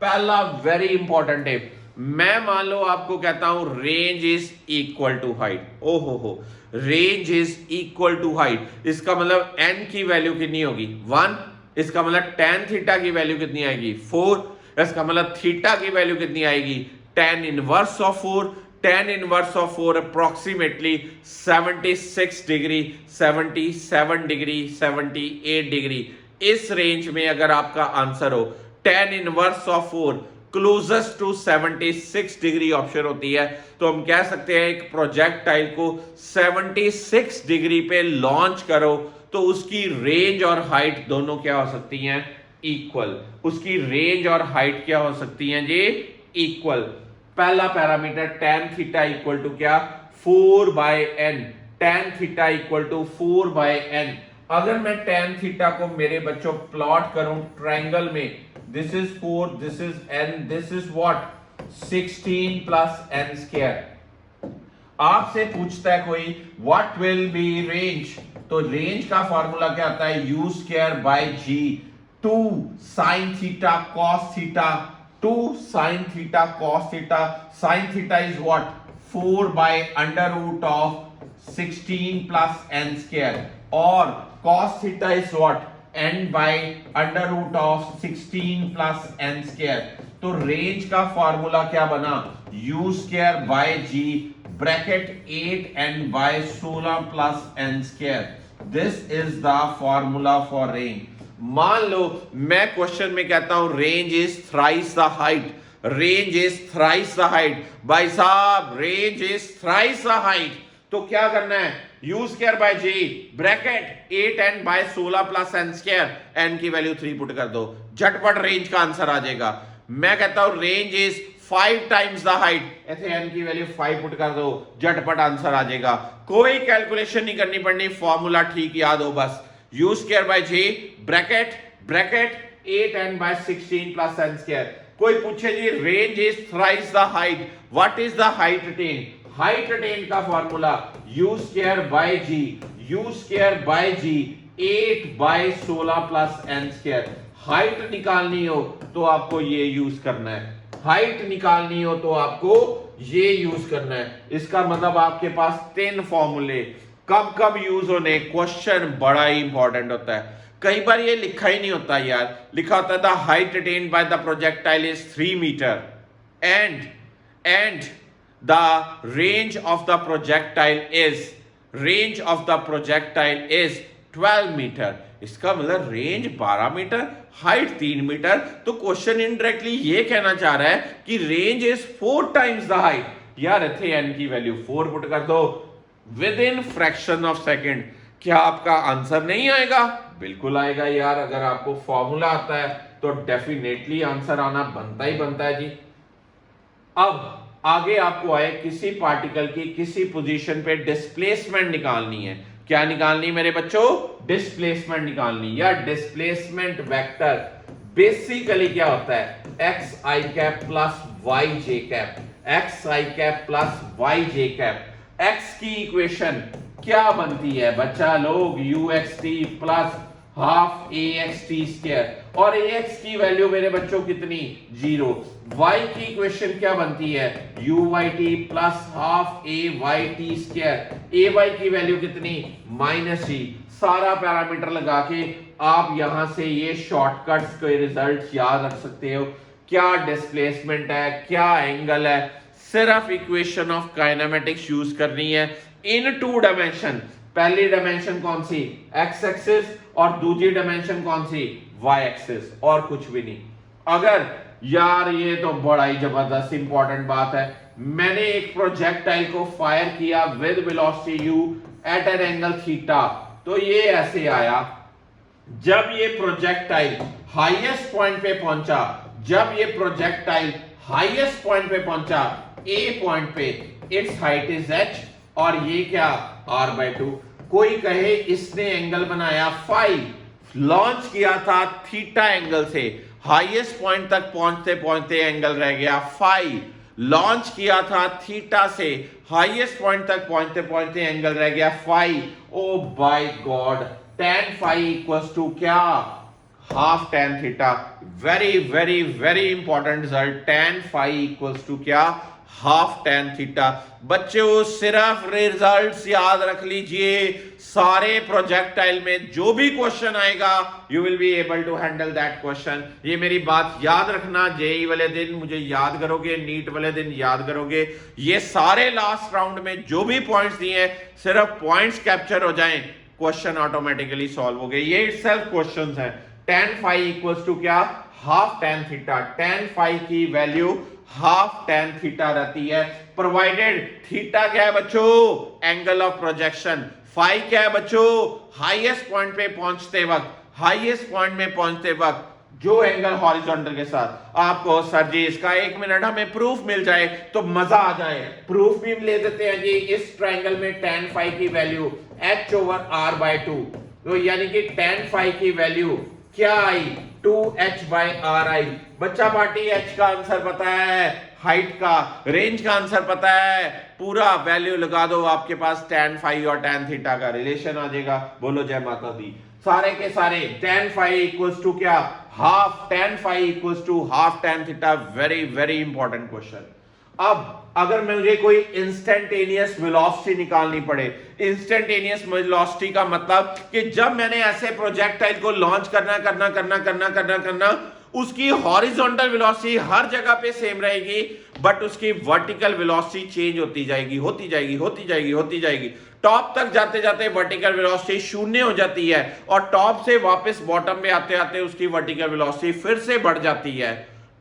Speaker 1: पहला वेरी इंपॉर्टेंट है। मैं मान लो आपको कहता हूं range is equal to height, ओहो range is equal to height, इसका मतलब n की वैल्यू कितनी होगी 1, इसका मतलब tan थीटा की वैल्यू कितनी आएगी 4, इसका मतलब थीटा की वैल्यू कितनी आएगी tan inverse of 4, tan inverse of 4 approximately 76 degree, 77 degree, 78 degree. इस रेंज में अगर आपका आंसर हो tan inverse of 4 closest to 76 degree option होती है, तो हम कह सकते हैं एक प्रोजेक्टाइल को 76 डिग्री पे लॉन्च करो तो उसकी रेंज और हाइट दोनों क्या हो सकती हैं, इक्वल। उसकी रेंज और हाइट क्या हो सकती हैं जी, इक्वल। पहला parameter tan theta equal to क्या 4/n, tan theta equal to 4/n। अगर मैं tan थीटा को मेरे बच्चों प्लॉट करूं ट्रायंगल में, this is 4, this is n, this is what 16 plus n square. आपसे पूछता है कोई व्हाट विल बी रेंज, तो रेंज का फॉर्मूला क्या आता है u square by g, 2 sin theta cos theta, 2 sin theta cos theta, sin theta is what 4 by under root of 16 plus n square, और cos theta is what n by under root of 16 plus n square। तो रेंज का फॉर्मूला क्या बना u square by g bracket 8n by 16 plus n square, this is the formula for range. मान लो मैं क्वेश्चन में कहता हूं range is thrice the height, range is thrice the height, भाई साहब range is thrice the height, तो क्या करना है u square by g bracket 8n by 16 plus n square, n की वैल्यू 3 पुट कर दो, झटपट रेंज का आंसर आ जाएगा। मैं कहता हूं range is 5 times the height, ऐसे n की वैल्यू 5 पुट कर दो, झटपट आंसर आ जाएगा। कोई कैलकुलेशन नहीं करनी पड़नी, फॉर्मूला ठीक याद हो बस, u square by g bracket 8n by 16 plus n square. कोई पूछे जी range is thrice the height, what is the height attain, height attain का formula u square by g, u square by g 8 by 16 plus n square. Height निकालनी हो तो आपको ये use करना है, हाइट निकालनी हो तो आपको ये यूज करना है। इसका मतलब आपके पास 3 फॉर्मूले, कब कब यूज होने, क्वेश्चन बड़ा ही इंपॉर्टेंट होता है। कई बार ये लिखा ही नहीं होता यार, लिखा होता है the height attained by the projectile is 3 metre and the range of the projectile is 12 metre. इसका मतलब रेंज 12 मीटर, हाइट 3 मीटर, तो क्वेश्चन इनडायरेक्टली ये कहना चाह रहा है कि range is 4 times the height. यार इथे n की वैल्यू 4 पुट कर दो, within fraction of second. क्या आपका आंसर नहीं आएगा? बिल्कुल आएगा यार, अगर आपको फॉर्मूला आता है तो डेफिनेटली आंसर आना बनता ही बनता है जी। अब आगे आपको आए किसी पार्टिकल की किसी पोजीशन पे डिस्प्लेसमेंट निकालनी है। क्या निकालनी मेरे बच्चों? डिस्प्लेसमेंट निकालनी, या डिस्प्लेसमेंट वेक्टर बेसिकली क्या होता है एक्स आई कैप प्लस वाई जे कैप, एक्स आई कैप प्लस वाई जे कैप। एक्स की इक्वेशन क्या बनती है बच्चा लोग, you x T plus half A x T square, और ए एक्स की वैल्यू मेरे बच्चों कितनी 0।
Speaker 2: y की इक्वेशन क्या बनती है, u y t plus half a y t square. A y की वैल्यू कितनी, -c। सारा पैरामीटर लगा के आप यहां से ये शॉर्टकट्स के रिजल्ट्स याद रख सकते हो। क्या डिस्प्लेसमेंट है, क्या एंगल है, सिर्फ इक्वेशन ऑफ काइनेमेटिक्स यूज करनी है इन 2 डायमेंशन। पहली डायमेंशन कौन सी, एक्स एक्सिस, और दूसरी डायमेंशन कौन सी, वाई एक्सिस, और कुछ भी नहीं। अगर यार ये तो बड़ा ही जबरदस्त इंपॉर्टेंट बात है, मैंने एक प्रोजेक्टाइल को फायर किया with velocity u at an angle theta, तो ये ऐसे आया। जब ये प्रोजेक्टाइल हाईएस्ट पॉइंट पे पहुंचा, जब ये प्रोजेक्टाइल हाईएस्ट पॉइंट पे पहुंचा, ए पॉइंट पे, इट्स हाइट इज h, और ये क्या, r/2। कोई कहे इसने एंगल बनाया फाई, लॉन्च किया था थीटा एंगल से, हाईएस्ट पॉइंट तक पहुंचते पहुंचते एंगल रह गया फाई, लॉन्च किया था थीटा से, हाईएस्ट पॉइंट तक पहुंचते पहुंचते एंगल रह गया phi. Oh by god, tan phi equals to क्या, half tan theta. Very very very important result, tan phi equals to क्या, हाफ tan थीटा। बच्चों सिर्फ रिजल्ट्स याद रख लीजिए, सारे प्रोजेक्टाइल में जो भी क्वेश्चन आएगा you will be able to handle that question. ये मेरी बात याद रखना, जेई वाले दिन मुझे याद करोगे, नीट वाले दिन याद करोगे। ये सारे लास्ट राउंड में जो भी पॉइंट्स दिए हैं, सिर्फ पॉइंट्स कैप्चर हो जाएं, क्वेश्चन ऑटोमेटिकली सॉल्व हो गए। ये इटसेल्फ क्वेश्चंस हैं। tan फाई इक्वल्स टू क्या, half tan theta. tan phi की वैल्यू हाफ tan थीटा रहती है, प्रोवाइडेड थीटा क्या है बच्चों, एंगल ऑफ प्रोजेक्शन, फाई क्या है बच्चों, हाईएस्ट पॉइंट पे पहुंचते वक्त, हाईएस्ट पॉइंट में पहुंचते वक्त जो एंगल हॉरिजॉन्टल के साथ। आपको सर जी इसका 1 मिनट हमें प्रूफ मिल जाए तो मजा आ जाए, प्रूफ भी ले देते हैं जी। इस ट्रायंगल में tan फाई की वैल्यू h/r/2, तो यानी कि tan फाई की वैल्यू क्या आई, 2h/r आई। बच्चा पार्टी h का आंसर पता है, हाइट का, रेंज का आंसर पता है, पूरा वैल्यू लगा दो, आपके पास tan फाई और tan थीटा का रिलेशन आ जाएगा। बोलो जय माता दी। सारे के सारे tan फाई इक्वल्स टू क्या, half tan phi equals to हाफ tan theta. Very very important question. अब अगर मुझे कोई इंस्टेंटेनियस वेलोसिटी निकालनी पड़े, इंस्टेंटेनियस वेलोसिटी का मतलब कि जब मैंने ऐसे प्रोजेक्टाइल को लॉन्च करना, उसकी हॉरिजॉन्टल वेलोसिटी हर जगह पे सेम रहेगी, बट उसकी वर्टिकल वेलोसिटी चेंज होती जाएगी। टॉप तक जाते जाते वर्टिकल वेलोसिटी 0 हो जाती है, और टॉप से वापस बॉटम पे आते आते उसकी वर्टिकल वेलोसिटी फिर से बढ़ जाती है।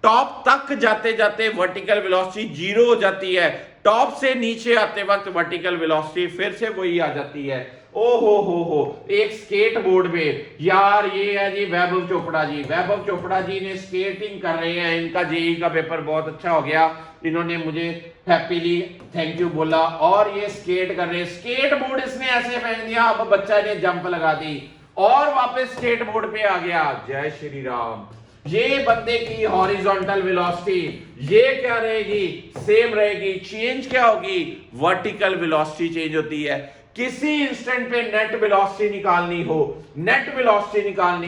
Speaker 2: टॉप तक जाते जाते वर्टिकल वेलोसिटी 0 हो जाती है, टॉप से नीचे आते वक्त वर्टिकल वेलोसिटी फिर से वही आ जाती है। ओ हो, एक स्केट बोर्ड पे, यार ये है जी वैभव चोपड़ा जी। वैभव चोपड़ा जी ने स्केटिंग कर रहे हैं, इनका जेई का पेपर बहुत अच्छा हो गया, इन्होंने मुझे हैप्पीली थैंक यू बोला, और ये स्केट कर रहे हैं। स्केट बोर्ड इसने ऐसे फेंक दिया, अब बच्चा ने जंप लगा दी और वापस स्केट बोर्ड पे आ गया। जय श्री राम। ये बंदे की हॉरिजॉन्टल वेलोसिटी ये क्या रहेगी, सेम रहेगी। चेंज क्या होगी, वर्टिकल वेलोसिटी चेंज होती है। किसी इंस्टेंट पे नेट वेलोसिटी निकालनी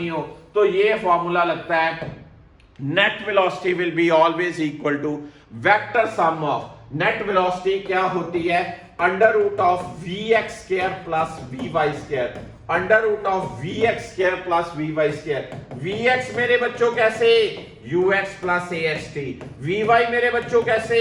Speaker 2: हो तो ये फॉर्मूला लगता है, net velocity will be always equal to vector sum of, net velocity क्या होती है, under root of vx square plus vy square, under root of vx square plus vy square. vx मेरे बच्चों कैसे, ux प्लस aht, vy मेरे बच्चों कैसे,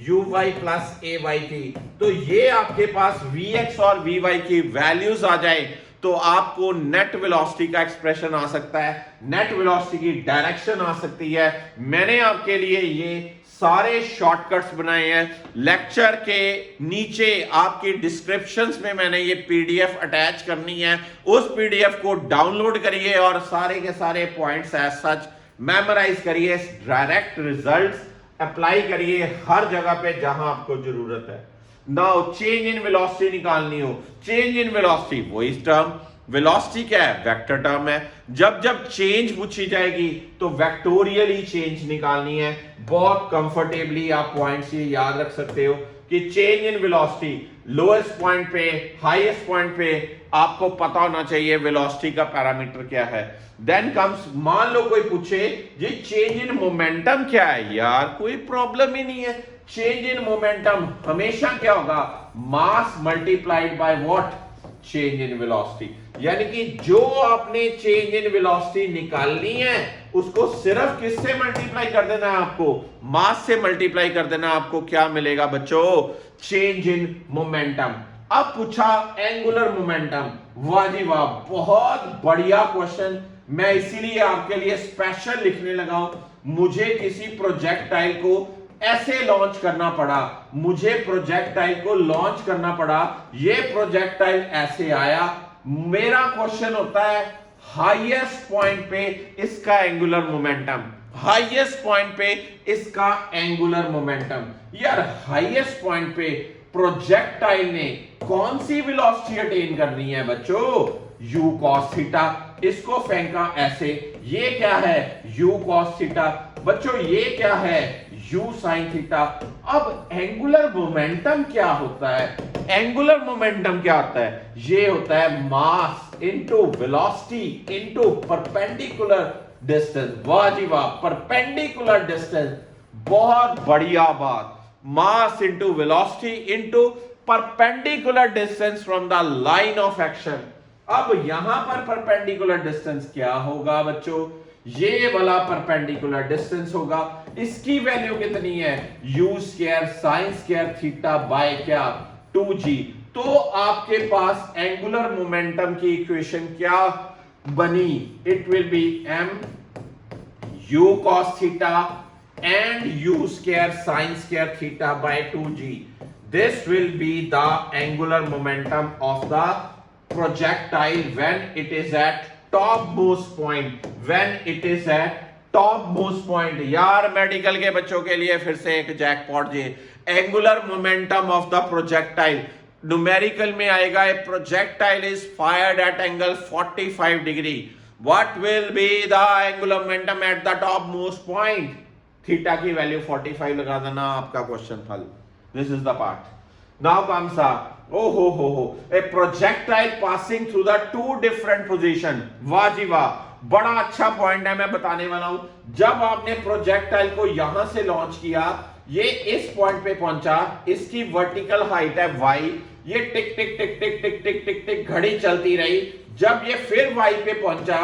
Speaker 2: uy plus ayt। तो ये आपके पास vx और vy की वैल्यूज आ जाए तो आपको नेट वेलोसिटी का एक्सप्रेशन आ सकता है, नेट वेलोसिटी की डायरेक्शन आ सकती है। मैंने आपके लिए ये सारे शॉर्टकट्स बनाए हैं। लेक्चर के नीचे आपकी डिस्क्रिप्शंस में मैंने ये पीडीएफ अटैच करनी है, उस पीडीएफ को डाउनलोड करिए और सारे के सारे पॉइंट्स एज सच मेमोराइज करिए, डायरेक्ट रिजल्ट्स अप्लाई करिए हर जगह पे जहां आपको जरूरत है। नाउ चेंज इन वेलोसिटी निकालनी हो, चेंज इन वेलोसिटी वही टर्म, वेलोसिटी क्या है, वेक्टर टर्म है। जब जब चेंज पूछी जाएगी तो वेक्टोरियली चेंज निकालनी है। बहुत कंफर्टेबली आप पॉइंट्स ये याद रख सकते हो कि change in velocity lowest point पे हाईएस्ट पॉइंट पे आपको पता होना चाहिए वेलोसिटी का पैरामीटर क्या है। देन कम्स, मान लो कोई पूछे ये चेंज इन मोमेंटम क्या है, यार कोई प्रॉब्लम ही नहीं है। चेंज इन मोमेंटम हमेशा क्या होगा, mass multiplied by what, change in velocity. यानी कि जो आपने चेंज इन वेलोसिटी निकालनी है उसको सिर्फ किससे मल्टीप्लाई कर देना है, आपको मास से मल्टीप्लाई कर देना। आपको क्या मिलेगा बच्चों, चेंज इन मोमेंटम। अब पूछा एंगुलर मोमेंटम, वाह जी वाह, बहुत बढ़िया क्वेश्चन। मैं इसीलिए आपके लिए स्पेशल लिखने लगा हूं। मुझे किसी प्रोजेक्टाइल को ऐसे लॉन्च करना पड़ा, मुझे प्रोजेक्टाइल को लॉन्च करना पड़ा, ये प्रोजेक्टाइल ऐसे आया। मेरा क्वेश्चन होता है हाईएस्ट पॉइंट पे इसका एंगुलर मोमेंटम, हाईएस्ट पॉइंट पे इसका एंगुलर मोमेंटम। यार हाईएस्ट पॉइंट पे प्रोजेक्टाइल ने कौन सी वेलोसिटी अटेन करनी है बच्चों, u cos थीटा। इसको फेंका ऐसे, ये क्या है u cos थीटा, बच्चों ये क्या है u sin थीटा। अब एंगुलर मोमेंटम क्या होता है, एंगुलर मोमेंटम क्या होता है, ये होता है mass into velocity into perpendicular distance. वाह जी वाह, परपेंडिकुलर डिस्टेंस, बहुत बढ़िया बात। Mass into velocity into perpendicular distance from the line of action. अब यहां पर परपेंडिकुलर डिस्टेंस क्या होगा बच्चों, ये वाला परपेंडिकुलर डिस्टेंस होगा। इसकी वैल्यू कितनी है, u square sine square theta bye क्या 2g। तो आपके पास एंगुलर मोमेंटम की इक्वेशन क्या बनी, it will be m u cos theta and u square sin square theta by 2g. This will be the angular momentum of the projectile when it is at topmost point, when it is at topmost point। यार medical के बच्चों के लिए फिर से एक jackpot जी, angular momentum of the projectile numerical में आएगा, a projectile is fired at angle 45 degree, what will be the angular momentum at the topmost point. Theta की वैल्यू 45 लगा देना, आपका क्वेश्चन हल। This is the part. Now comes ओ हो a projectile passing through the two different position. वाह जी वाह, बड़ा अच्छा पॉइंट है, मैं बताने वाला हूं। जब आपने प्रोजेक्टाइल को यहां से लॉन्च किया, ये इस पॉइंट पे पहुंचा, इसकी वर्टिकल हाइट है y, ये टिक टिक टिक टिक टिक टिक टिक टिक घड़ी चलती रही। जब ये फिर y पे पहुंचा,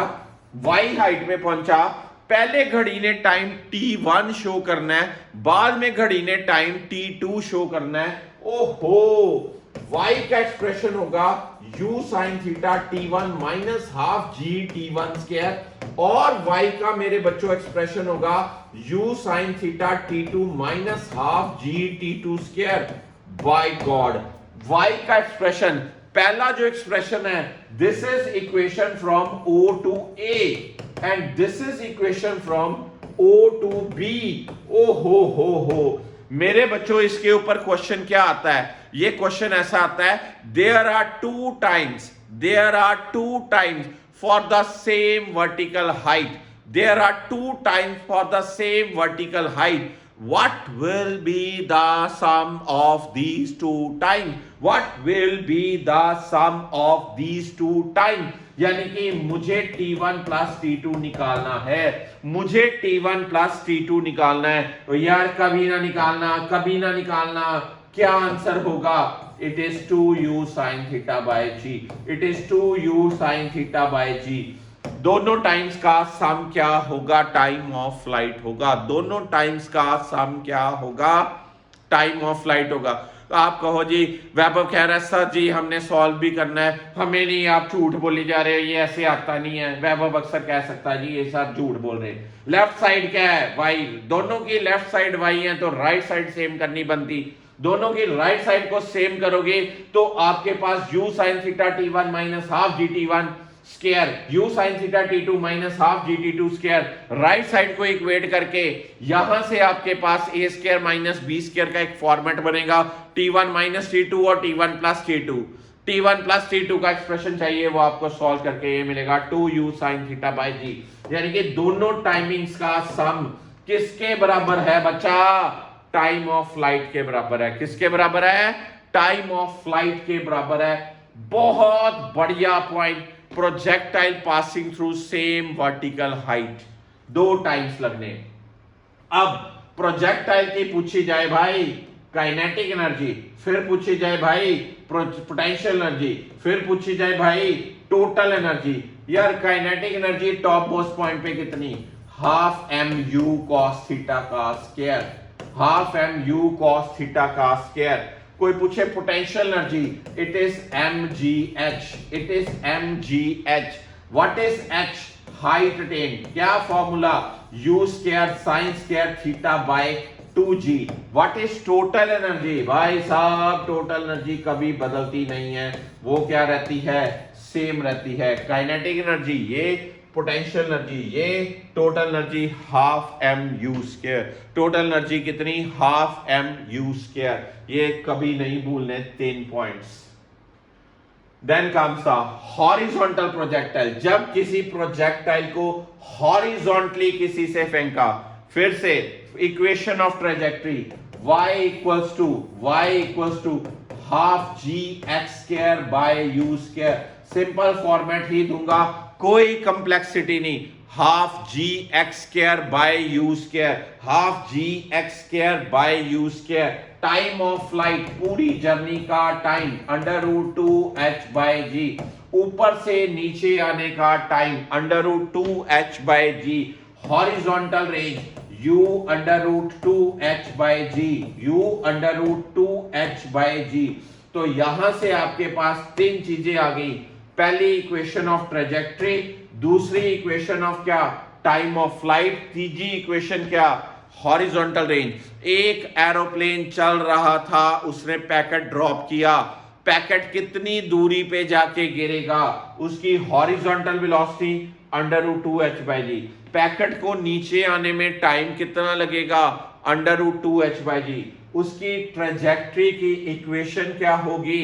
Speaker 2: y हाइट पे पहुंचा, पहले घड़ी ने टाइम t1 शो करना है, बाद में घड़ी ने टाइम t2 शो करना है। ओहो, y का एक्सप्रेशन होगा u sin theta t1 minus half g t1 square, और y का मेरे बच्चों एक्सप्रेशन होगा u sin theta t2 minus half g t2 square. By god, y का एक्सप्रेशन, पहला जो एक्सप्रेशन है, this is equation from o to a and this is equation from O to B। ओ हो, मेरे बच्चों इसके ऊपर क्वेश्चन क्या आता है, ये क्वेश्चन ऐसा आता है, there are two times for the same vertical height, there are two times for the same vertical height, what will be the sum of these two times, what will be the sum of these two times। यानी कि मुझे T1 plus T2 निकालना है, मुझे T1 plus T2 निकालना है। तो यार कभी ना निकालना, क्या आंसर होगा, it is 2u sin theta bye g, it is 2u sin theta bye g। दोनों टाइम्स का सम क्या होगा, टाइम ऑफ फ्लाइट होगा, दोनों टाइम्स का सम क्या होगा, टाइम ऑफ फ्लाइट होगा। तो आप कहो जी वैभव कह रहा है सर जी हमने सॉल्व भी करना है, हमें नहीं, आप झूठ बोली जा रहे हो, ये ऐसे आता नहीं है। वैभव अक्सर कह सकता है जी ये सर झूठ बोल रहे हैं। लेफ्ट साइड क्या है, y, दोनों की लेफ्ट साइड y है तो राइट साइड सेम करनी बनती, दोनों की राइट साइड को सेम करोगे तो आपके पास u sin theta t1 minus half g t1 square, u sin theta t2 minus half g t2 square, right side को इक्वेट करके यहां से आपके पास a square minus b square का एक फॉर्मेट बनेगा, t1 माइनस t2 और t1 plus t2। t1 plus t2 का एक्सप्रेशन चाहिए, वो आपको सॉल्व करके ये मिलेगा 2u sin theta bye g। यानी कि दोनों टाइमिंग्स का सम किसके बराबर है बच्चा, टाइम ऑफ फ्लाइट के बराबर है। किसके बराबर है? टाइम ऑफ फ्लाइट के बराबर है। बहुत बढ़िया point. Projectile passing through same vertical height, 2 times लगने। अब प्रोजेक्टाइल की पूछी जाए भाई काइनेटिक एनर्जी, फिर पूछी जाए भाई पोटेंशियल एनर्जी, फिर पूछी जाए भाई टोटल एनर्जी। यार kinetic energy top most point पे कितनी? Half m u cos theta का स्क्वायर, हाफ एम यू कॉस थीटा का स्क्वायर। कोई पूछे potential energy, it is m g h, it is m g h. What is h? Height attained. क्या formula? U square sine square theta by 2g। What is total energy? भाई साहब total energy कभी बदलती नहीं है, वो क्या रहती है? सेम रहती है। काइनेटिक एनर्जी ये, पोटेंशियल एनर्जी ये, total energy half m u square. Total energy कितनी? Half m u square. ये कभी नहीं भूलने 3 points. Then comes the horizontal projectile. जब किसी प्रोजेक्टाइल को हॉरिजॉन्टली किसी से फेंका, फिर से equation of trajectory y equals to half g x square by u square. Simple format ही दूंगा, कोई कंप्लेक्सिटी नहीं। Half g x square by u square, half g x square by u square. Time of flight, पूरी journey का time √2h/g। ऊपर से नीचे आने का time √2h/g। Horizontal range u √2h/g, u √2h/g। तो यहां से आपके पास 3 चीजें आ गई। पहली इक्वेशन ऑफ ट्रेजेक्टरी, दूसरी इक्वेशन ऑफ क्या? टाइम ऑफ फ्लाइट, तीसरी इक्वेशन क्या? Horizontal range. एक एरोप्लेन चल रहा था, उसने पैकेट ड्रॉप किया, पैकेट कितनी दूरी पे जाके गिरेगा? उसकी हॉरिजॉन्टल वेलोसिटी √2h/g। पैकेट को नीचे आने में टाइम कितना लगेगा? √2h/g। उसकी ट्रेजेक्टरी की इक्वेशन क्या होगी?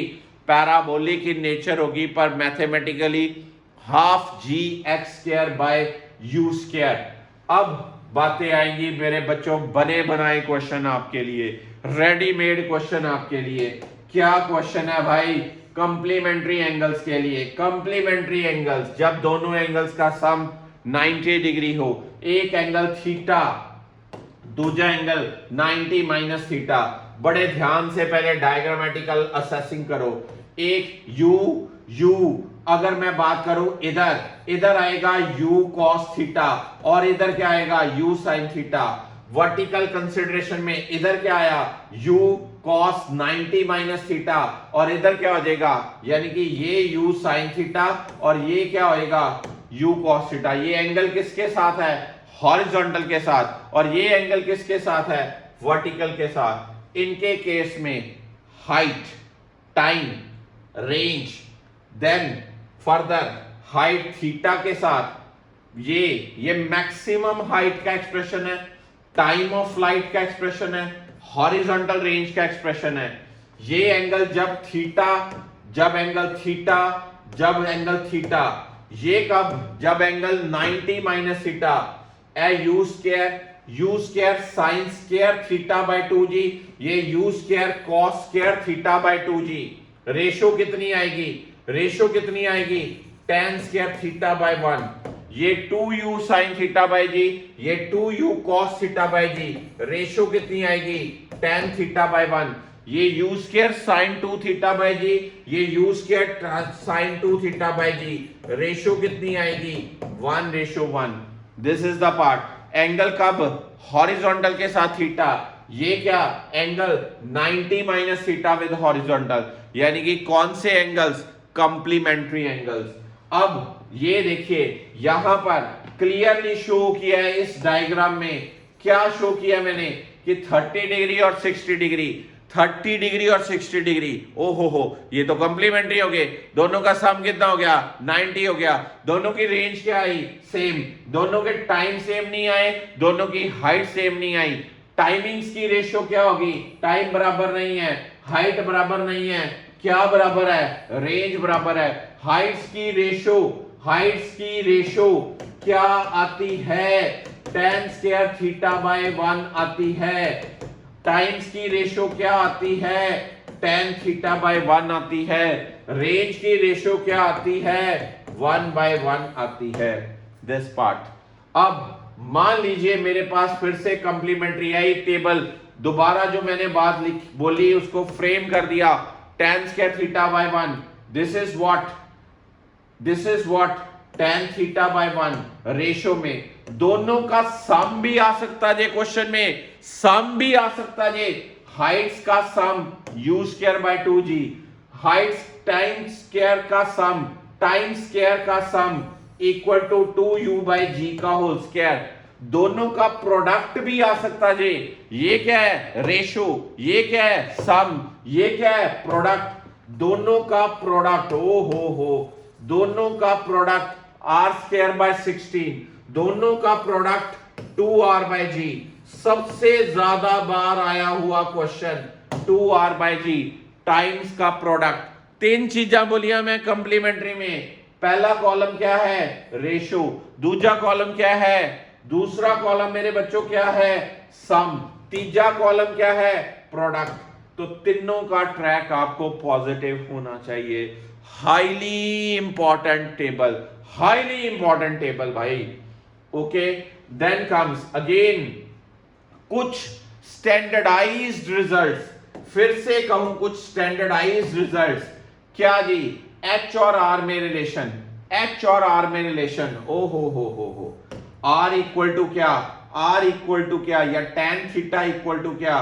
Speaker 2: पैराबोलिक इन नेचर होगी, पर mathematically half g x square by u square. अब बातें आएंगी मेरे बच्चों, बने बनाए क्वेश्चन आपके लिए, रेडीमेड क्वेश्चन आपके लिए। क्या क्वेश्चन है भाई? कंप्लीमेंट्री एंगल्स के लिए। कंप्लीमेंट्री एंगल्स, जब दोनों एंगल्स का सम 90 डिग्री हो, एक एंगल थीटा, दूसरा एंगल 90 माइनस थीटा। बड़े ध्यान से पहले डायग्रामेटिकल असेसिंग करो। एक u अगर मैं बात करूं इधर आएगा u cos थीटा, और इधर क्या आएगा? u sin theta. Vertical consideration में इधर क्या आया? u cos 90 माइनस थीटा, और इधर क्या हो जाएगा? यानी कि ये u sin थीटा और ये क्या होएगा? u cos theta. ये एंगल किसके साथ है? हॉरिजॉन्टल के साथ। और ये एंगल किसके साथ है? वर्टिकल के साथ। इनके केस में height, time, range, then further height theta के साथ ये मैक्सिमम हाइट का एक्सप्रेशन है, टाइम ऑफ फ्लाइट का एक्सप्रेशन है, हॉरिजॉन्टल रेंज का एक्सप्रेशन है। ये एंगल जब एंगल थीटा, ये कब? जब angle 90 minus theta. U square sine square theta by 2g, ये u square cos square theta by 2g। Ratio कितनी आएगी? tan square theta by 1। ये 2u sine theta by g, ये 2u cos theta by g। Ratio कितनी आएगी? tan theta by 1। ये u square sine 2 theta bye g, ये u square sine 2 theta bye g। Ratio कितनी आएगी? 1:1। This is the part. Angle कब? Horizontal के साथ थीटा। ये क्या? Angle 90 minus theta with horizontal. यानी कि कौन से एंगल्स? Complementary angles. अब ये देखिए यहां पर क्लियरली शो किया है इस डायग्राम में। क्या शो किया मैंने? कि 30 डिग्री और 60 डिग्री, 30 डिग्री और 60 डिग्री। ओहो, ये तो कंप्लीमेंट्री हो गए। दोनों का सम कितना हो गया? 90 हो गया। दोनों की रेंज क्या आई? सेम। दोनों के टाइम सेम नहीं आए, दोनों की हाइट सेम नहीं आई। टाइमिंग्स की रेशियो क्या होगी? टाइम बराबर नहीं है, हाइट बराबर नहीं है, क्या बराबर है? रेंज बराबर है। हाइट्स की रेशियो क्या आती है? tan स्क्वायर थीटा बाय 1 आती है। टाइम्स की रेशो क्या आती है, tan थीटा बाय 1 आती है, रेंज की रेशो क्या आती है, 1/1 आती है, दिस पार्ट। अब मान लीजिए मेरे पास फिर से कंप्लीमेंट्री आई टेबल, दोबारा जो मैंने बात बोली उसको फ्रेम कर दिया, tan square theta by 1, this is what tan theta by 1 ratio में, दोनों का सम भी आ सकता है क्वेश्चन में, सम भी आ सकता है, हाइट्स का sum u square by 2g, heights time square का सम, टाइम स्क्वायर का sum equal to 2u by g का होल स्क्वायर, दोनं का प्रोडक्ट भी आ सकता है। ये क्या है, रेशो, ये क्या है, सम, ये क्या है, प्रोडक्ट, दोनों का प्रोडक्ट, ओ हो, दोनों का प्रोडक्ट r स्क्वायर बाय 16, दोनों का प्रोडक्ट 2r बाय g, सबसे ज्यादा बार आया हुआ question 2r by g, times का प्रोडक्ट। तीन चीजें बोलिया मैं कंप्लीमेंट्री में, पहला कॉलम क्या है, रेशो, दूसरा कॉलम क्या है, दूसरा कॉलम मेरे बच्चों क्या है, सम, तीसरा कॉलम क्या है, प्रोडक्ट। तो तीनों का ट्रैक आपको पॉजिटिव होना चाहिए। Highly important table, highly important table भाई। ओके, देन कम्स अगेन कुछ स्टैंडर्डाइज्ड रिजल्ट्स, फिर से कहूं कुछ स्टैंडर्डाइज्ड रिजल्ट्स, क्या जी, H और R में रिलेशन, H और R में रिलेशन, ओ हो, R इक्वल टू क्या, R इक्वल टू क्या, या tan थीटा इक्वल टू क्या,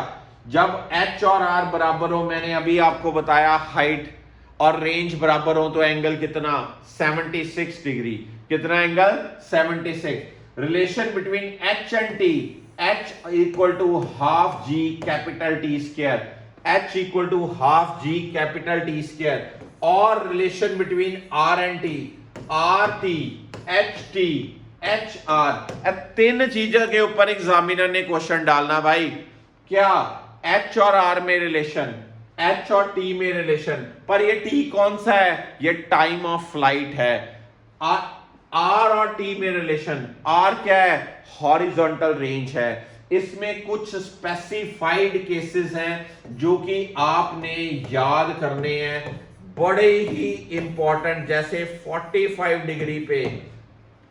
Speaker 2: जब H और R बराबर हो, मैंने अभी आपको बताया हाइट और रेंज बराबर हो तो एंगल कितना, 76 डिग्री, कितना angle, 76, relation between H and T, H equal to half G capital T square, H equal to half G capital T square, और relation between R and T, RT, HT, HR, तीन चीजों के ऊपर examiner ने question डालना भाई। क्या, H और R में रिलेशन, H और T में रिलेशन, पर ये T कौन सा है, ये टाइम ऑफ फ्लाइट है। R और T में रिलेशन, R क्या है, हॉरिजॉन्टल रेंज है। इसमें कुछ स्पेसिफाइड केसेस हैं जो कि आपने याद करने हैं, बड़े ही इंपॉर्टेंट, जैसे 45 डिग्री पे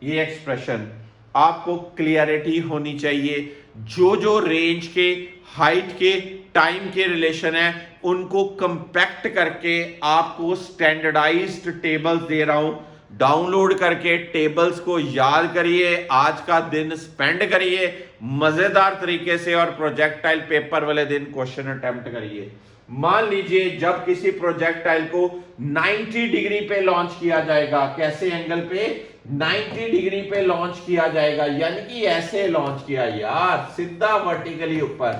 Speaker 2: ये एक्सप्रेशन आपको क्लियरिटी होनी चाहिए। जो रेंज के, हाइट के, टाइम के रिलेशन है उनको कंपैक्ट करके आपको स्टैंडर्डाइज्ड टेबल्स दे रहा हूं, डाउनलोड करके टेबल्स को याद करिए, आज का दिन स्पेंड करिए मजेदार तरीके से और प्रोजेक्टाइल पेपर वाले दिन क्वेश्चन अटेम्प्ट करिए। मान लीजिए जब किसी प्रोजेक्टाइल को 90 डिग्री पे लॉन्च किया जाएगा, कैसे एंगल पे, 90 डिग्री पे लॉन्च किया जाएगा, यानी कि ऐसे लॉन्च किया यार, सीधा वर्टिकली ऊपर,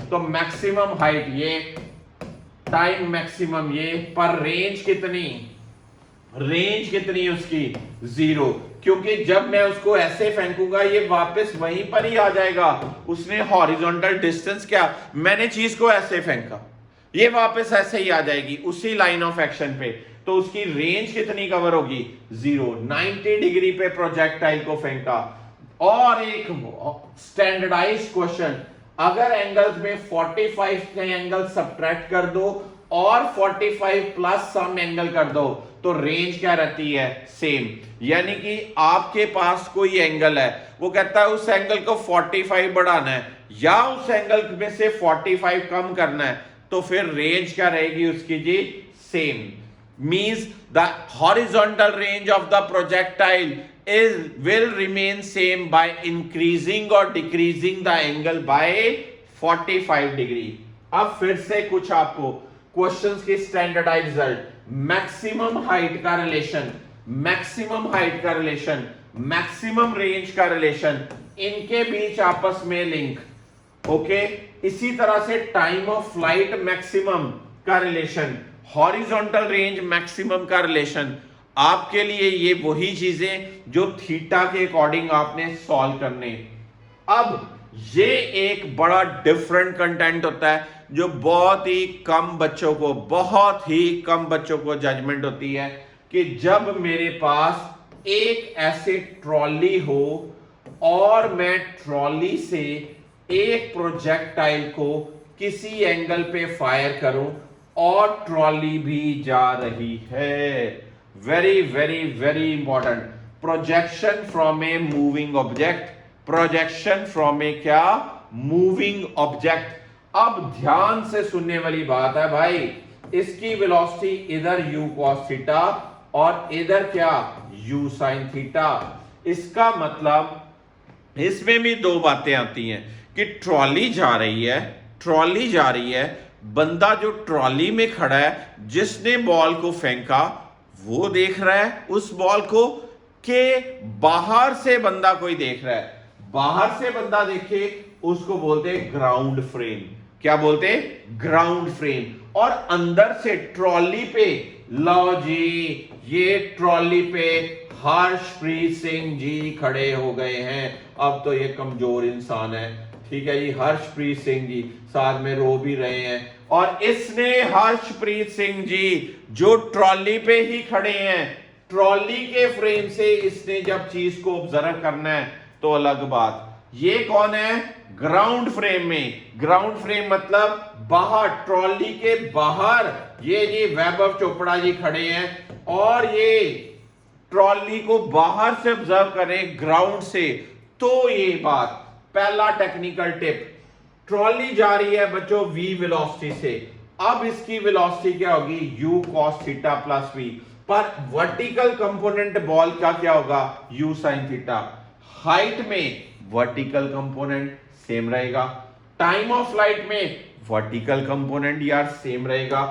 Speaker 2: तो मैक्सिमम हाइट ये, टाइम मैक्सिमम ये, पर रेंज कितनी, रेंज कितनी उसकी, 0, क्योंकि जब मैं उसको ऐसे फेंकूंगा ये वापस वहीं पर ही आ जाएगा। उसने हॉरिजॉन्टल डिस्टेंस क्या, मैंने चीज को ऐसे फेंका, ये वापस ऐसे ही आ जाएगी उसी लाइन ऑफ एक्शन पे, तो उसकी रेंज कितनी कवर होगी, 0। 90 डिग्री पे प्रोजेक्टाइल को फेंका। और एक स्टैंडर्डाइज्ड क्वेश्चन, अगर एंगल्स में 45 के एंगल सब्ट्रैक्ट कर दो और 45 प्लस सम एंगल कर दो तो रेंज क्या रहती है, सेम। यानी कि आपके पास कोई एंगल है, वो कहता है उस एंगल को 45 बढ़ाना है या उस एंगल में से 45 कम करना है, तो फिर रेंज क्या रहेगी उसकी जी, same. Means the horizontal range of the projectile will remain same by increasing or decreasing the angle by 45 degree. अब फिर से कुछ आपको क्वेश्चंस की स्टैंडर्डाइज्ड रिजल्ट, मैक्सिमम हाइट का रिलेशन, मैक्सिमम हाइट का रिलेशन, मैक्सिमम रेंज का रिलेशन, इनके बीच आपस में लिंक, ओके। इसी तरह से टाइम ऑफ फ्लाइट मैक्सिमम का रिलेशन, हॉरिजॉन्टल रेंज मैक्सिमम का रिलेशन। आपके लिए ये वही चीजें जो थीटा के अकॉर्डिंग आपने सॉल्व करने। अब ये एक बड़ा डिफरेंट कंटेंट होता है जो बहुत ही कम बच्चों को, बहुत ही कम बच्चों को जजमेंट होती है, कि जब मेरे पास एक ऐसे ट्रॉली हो और मैं ट्रॉली से एक प्रोजेक्टाइल को किसी एंगल पे फायर करूं और ट्रॉली भी जा रही है। Very very very important. Projection from a moving object, projection from a क्या, मूविंग ऑब्जेक्ट। अब ध्यान से सुनने वाली बात है भाई, इसकी वेलोसिटी इधर u cos थीटा और इधर क्या u sin थीटा। इसका मतलब इसमें भी दो बातें आती हैं कि ट्रॉली जा रही है, ट्रॉली जा रही है, बंदा जो ट्रॉली में खड़ा है जिसने बॉल को फेंका वो देख रहा है उस बॉल को, के बाहर से बंदा कोई देख रहा है। बाहर से बंदा देखे उसको बोलते हैं ग्राउंड फ्रेम। क्या बोलते हैं? Ground frame. और अंदर से ट्रॉली पे, लो जी ये ट्रॉली पे हर्षप्रीत सिंह जी खड़े हो गए हैं। अब तो ये कमजोर इंसान है, ठीक है जी, हर्षप्रीत सिंह जी साथ में रो भी रहे हैं। और इसने हर्षप्रीत सिंह जी जो ट्रॉली पे ही खड़े हैं, ट्रॉली के फ्रेम से इसने जब चीज को ऑब्जर्व करना है तो अलग बात। ये कौन है? ग्राउंड फ्रेम में। ग्राउंड फ्रेम मतलब बाहर, ट्रॉली के बाहर ये जी वैभव चोपड़ा जी खड़े हैं और ये ट्रॉली को बाहर से ऑब्जर्व करें ग्राउंड से। तो ये बात, पहला टेक्निकल टिप, ट्रॉली जा रही है बच्चों v वेलोसिटी से। अब इसकी वेलोसिटी क्या होगी? u cos theta plus v। पर वर्टिकल कंपोनेंट बॉल का क्या होगा? u sin theta. हाइट में वर्टिकल कंपोनेंट सेम रहेगा, टाइम ऑफ फ्लाइट में वर्टिकल कंपोनेंट यार सेम रहेगा।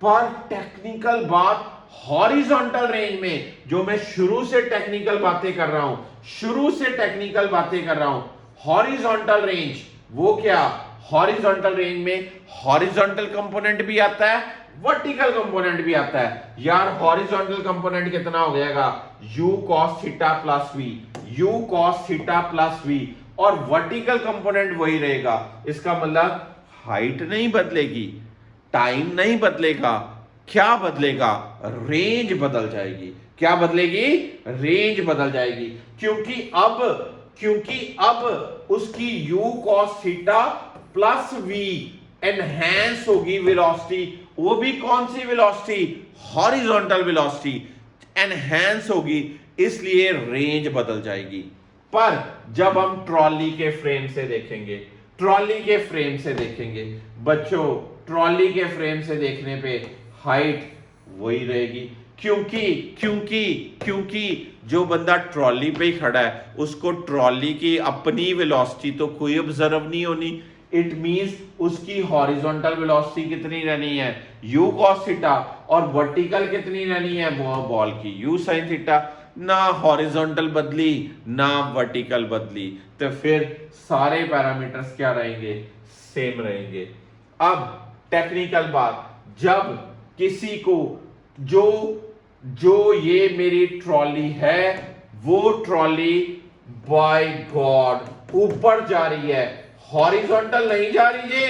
Speaker 2: पर टेक्निकल बात, हॉरिजॉन्टल रेंज में, जो मैं शुरू से टेक्निकल बातें कर रहा हूं, शुरू से टेक्निकल बातें कर रहा हूं, हॉरिजॉन्टल रेंज, वो क्या? हॉरिजॉन्टल रेंज में हॉरिजॉन्टल कंपोनेंट भी आता है, वर्टिकल कंपोनेंट भी आता है। यार हॉरिजॉन्टल कंपोनेंट कितना हो जाएगा? u cos theta plus v, u cos theta plus v। और वर्टिकल कंपोनेंट वही रहेगा। इसका मतलब हाइट नहीं बदलेगी, टाइम नहीं बदलेगा, क्या बदलेगा? रेंज बदल जाएगी। क्या बदलेगी? रेंज बदल जाएगी। क्योंकि अब उसकी u cos theta plus v enhance होगी वेलोसिटी। वो भी कौन सी वेलोसिटी? हॉरिजॉन्टल वेलोसिटी एनहेंस होगी, इसलिए रेंज बदल जाएगी। पर जब हम ट्रॉली के फ्रेम से देखेंगे, ट्रॉली के फ्रेम से देखेंगे बच्चों, ट्रॉली के फ्रेम से देखने पे हाइट वही रहेगी। क्योंकि जो बंदा ट्रॉली पे ही खड़ा है उसको ट्रॉली की अपनी वेलोसिटी तो कोई ऑब्जर्व नहीं होनी। इट मींस उसकी हॉरिजॉन्टल वेलोसिटी कितनी रहनी है? u cos theta. और वर्टिकल कितनी रहनी है बॉल की? u sin theta. ना हॉरिजॉन्टल बदली ना वर्टिकल बदली, तो फिर सारे पैरामीटर्स क्या रहेंगे? सेम रहेंगे। अब टेक्निकल बात, जब किसी को जो ये मेरी ट्रॉली है वो ट्रॉली बाय गॉड ऊपर जा रही है, हॉरिजॉन्टल नहीं जा रही जी,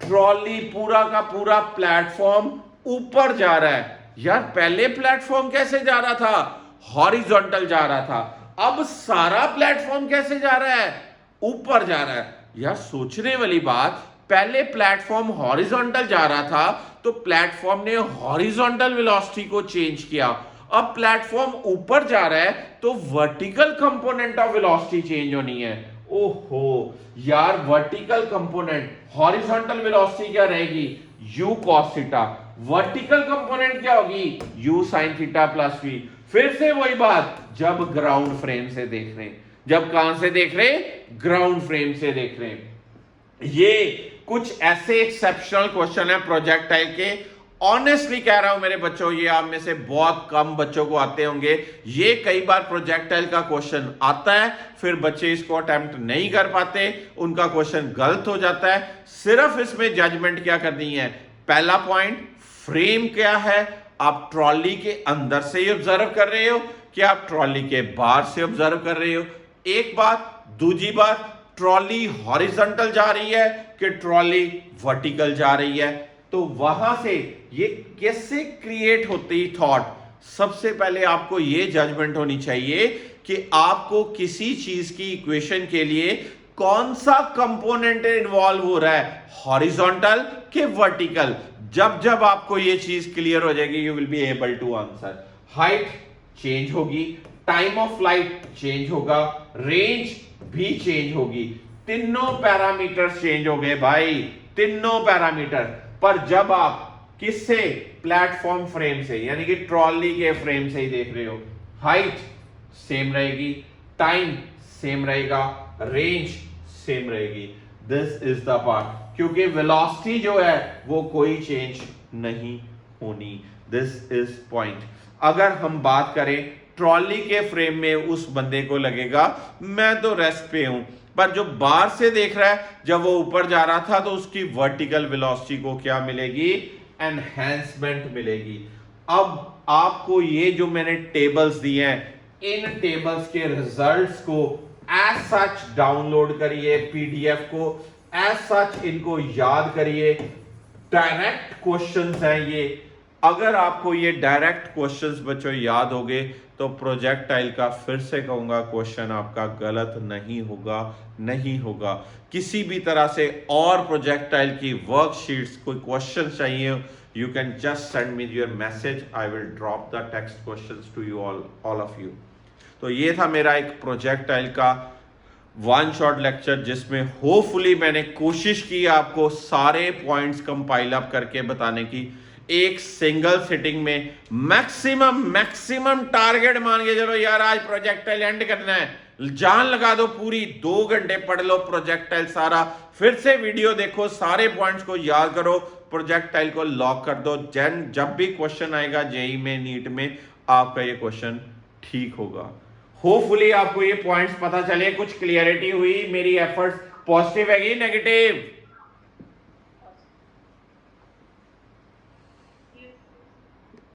Speaker 2: ट्रॉली पूरा का पूरा प्लेटफॉर्म ऊपर जा रहा है। यार पहले प्लेटफॉर्म कैसे जा रहा था? हॉरिजॉन्टल जा रहा था। अब सारा प्लेटफॉर्म कैसे जा रहा है? ऊपर जा रहा है। यार सोचने वाली बात, पहले प्लेटफॉर्म हॉरिजॉन्टल जा रहा था तो प्लेटफॉर्म ने हॉरिजॉन्टल वेलोसिटी को चेंज किया। अब प्लेटफॉर्म ऊपर जा रहा है तो vertical component of velocity change होनी है। ओहो यार, वर्टिकल कंपोनेंट, हॉरिजॉन्टल वेलोसिटी क्या रहेगी? u cos theta. Vertical component क्या होगी? u sin theta plus v। फिर से वही बात, जब ग्राउंड फ्रेम से देख रहे हैं, जब कहां से देख रहे हैं? ग्राउंड फ्रेम से देख रहे हैं। ये कुछ ऐसे एक्सेप्शनल क्वेश्चन है प्रोजेक्टाइल के। ऑनेस्टली कह रहा हूं मेरे बच्चों, ये आप में से बहुत कम बच्चों को आते होंगे। ये कई बार प्रोजेक्टाइल का क्वेश्चन आता है, फिर बच्चे इसको अटेम्प्ट नहीं कर पाते, उनका क्वेश्चन गलत हो जाता है। सिर्फ इसमें जजमेंट क्या करनी है? पहला पॉइंट, फ्रेम क्या है? आप ट्रॉली के अंदर से ही ऑब्जर्व कर रहे हो कि आप ट्रॉली के बाहर से ऑब्जर्व कर रहे हो? एक बात। दूसरी बात, ट्रॉली हॉरिजॉन्टल जा रही है कि ट्रॉली वर्टिकल जा रही है? तो वहां से ये कैसे क्रिएट होती थॉट? सबसे पहले आपको ये जजमेंट होनी चाहिए कि आपको किसी चीज की इक्वेशन के लिए
Speaker 1: कौन सा कंपोनेंट इन्वॉल्व हो रहा है, हॉरिजॉन्टल के वर्टिकल। जब जब आपको ये चीज क्लियर हो जाएगी you will be able to answer. Height change होगी, टाइम ऑफ फ्लाइट चेंज होगा, रेंज भी चेंज होगी, तीनों पैरामीटर चेंज हो गए भाई, तीनों पैरामीटर। पर जब आप किससे, प्लेटफॉर्म फ्रेम से यानी कि ट्रॉली के फ्रेम से ही देख रहे हो, हाइट सेम रहेगी, टाइम सेम रहेगा, रेंज सेम रहेगी। दिस इज द पार्ट, क्योंकि वेलोसिटी जो है वो कोई चेंज नहीं होनी। This is point. अगर हम बात करें ट्रॉली के फ्रेम में, उस बंदे को लगेगा मैं तो रेस्ट पे हूं, पर जो बाहर से देख रहा है, जब वो ऊपर जा रहा था तो उसकी वर्टिकल वेलोसिटी को क्या मिलेगी, एनहेंसमेंट मिलेगी। अब आपको ये जो मैंने टेबल्स दिए हैं, इन टेबल्स के रिजल्ट्स को एज सच डाउनलोड करिए, पीडीएफ को एज सच इनको याद करिए। डायरेक्ट क्वेश्चंस हैं ये। अगर आपको ये डायरेक्ट क्वेश्चंस बच्चों याद हो गए तो प्रोजेक्टाइल का, फिर से कहूंगा, क्वेश्चन आपका गलत नहीं होगा, नहीं होगा। किसी भी तरह से और प्रोजेक्टाइल की वर्कशीट्स, कोई क्वेश्चन चाहिए, you can just send me your message, I will drop the text questions to you all of you. तो ये था मेरा एक प्रोजेक्टाइल का वन शॉट लेक्चर, जिसमें होपफुली मैंने कोशिश की आपको सारे पॉइंट्स कंपाइल अप करके बताने की, एक सिंगल सिटिंग में। मैक्सिमम टारगेट मान के चलो यार, आज प्रोजेक्टाइल एंड करना है, जान लगा दो पूरी, 2 घंटे पढ़ लो प्रोजेक्टाइल सारा, फिर से वीडियो देखो, सारे पॉइंट्स को याद करो, प्रोजेक्टाइल को लॉक कर दो। जब भी क्वेश्चन आएगा जेई में, नीट में, आपका ये क्वेश्चन ठीक होगा। होपफुली आपको ये पॉइंट्स पता चले, कुछ क्लियरिटी हुई, मेरी एफर्ट्स पॉजिटिव है कि नेगेटिव।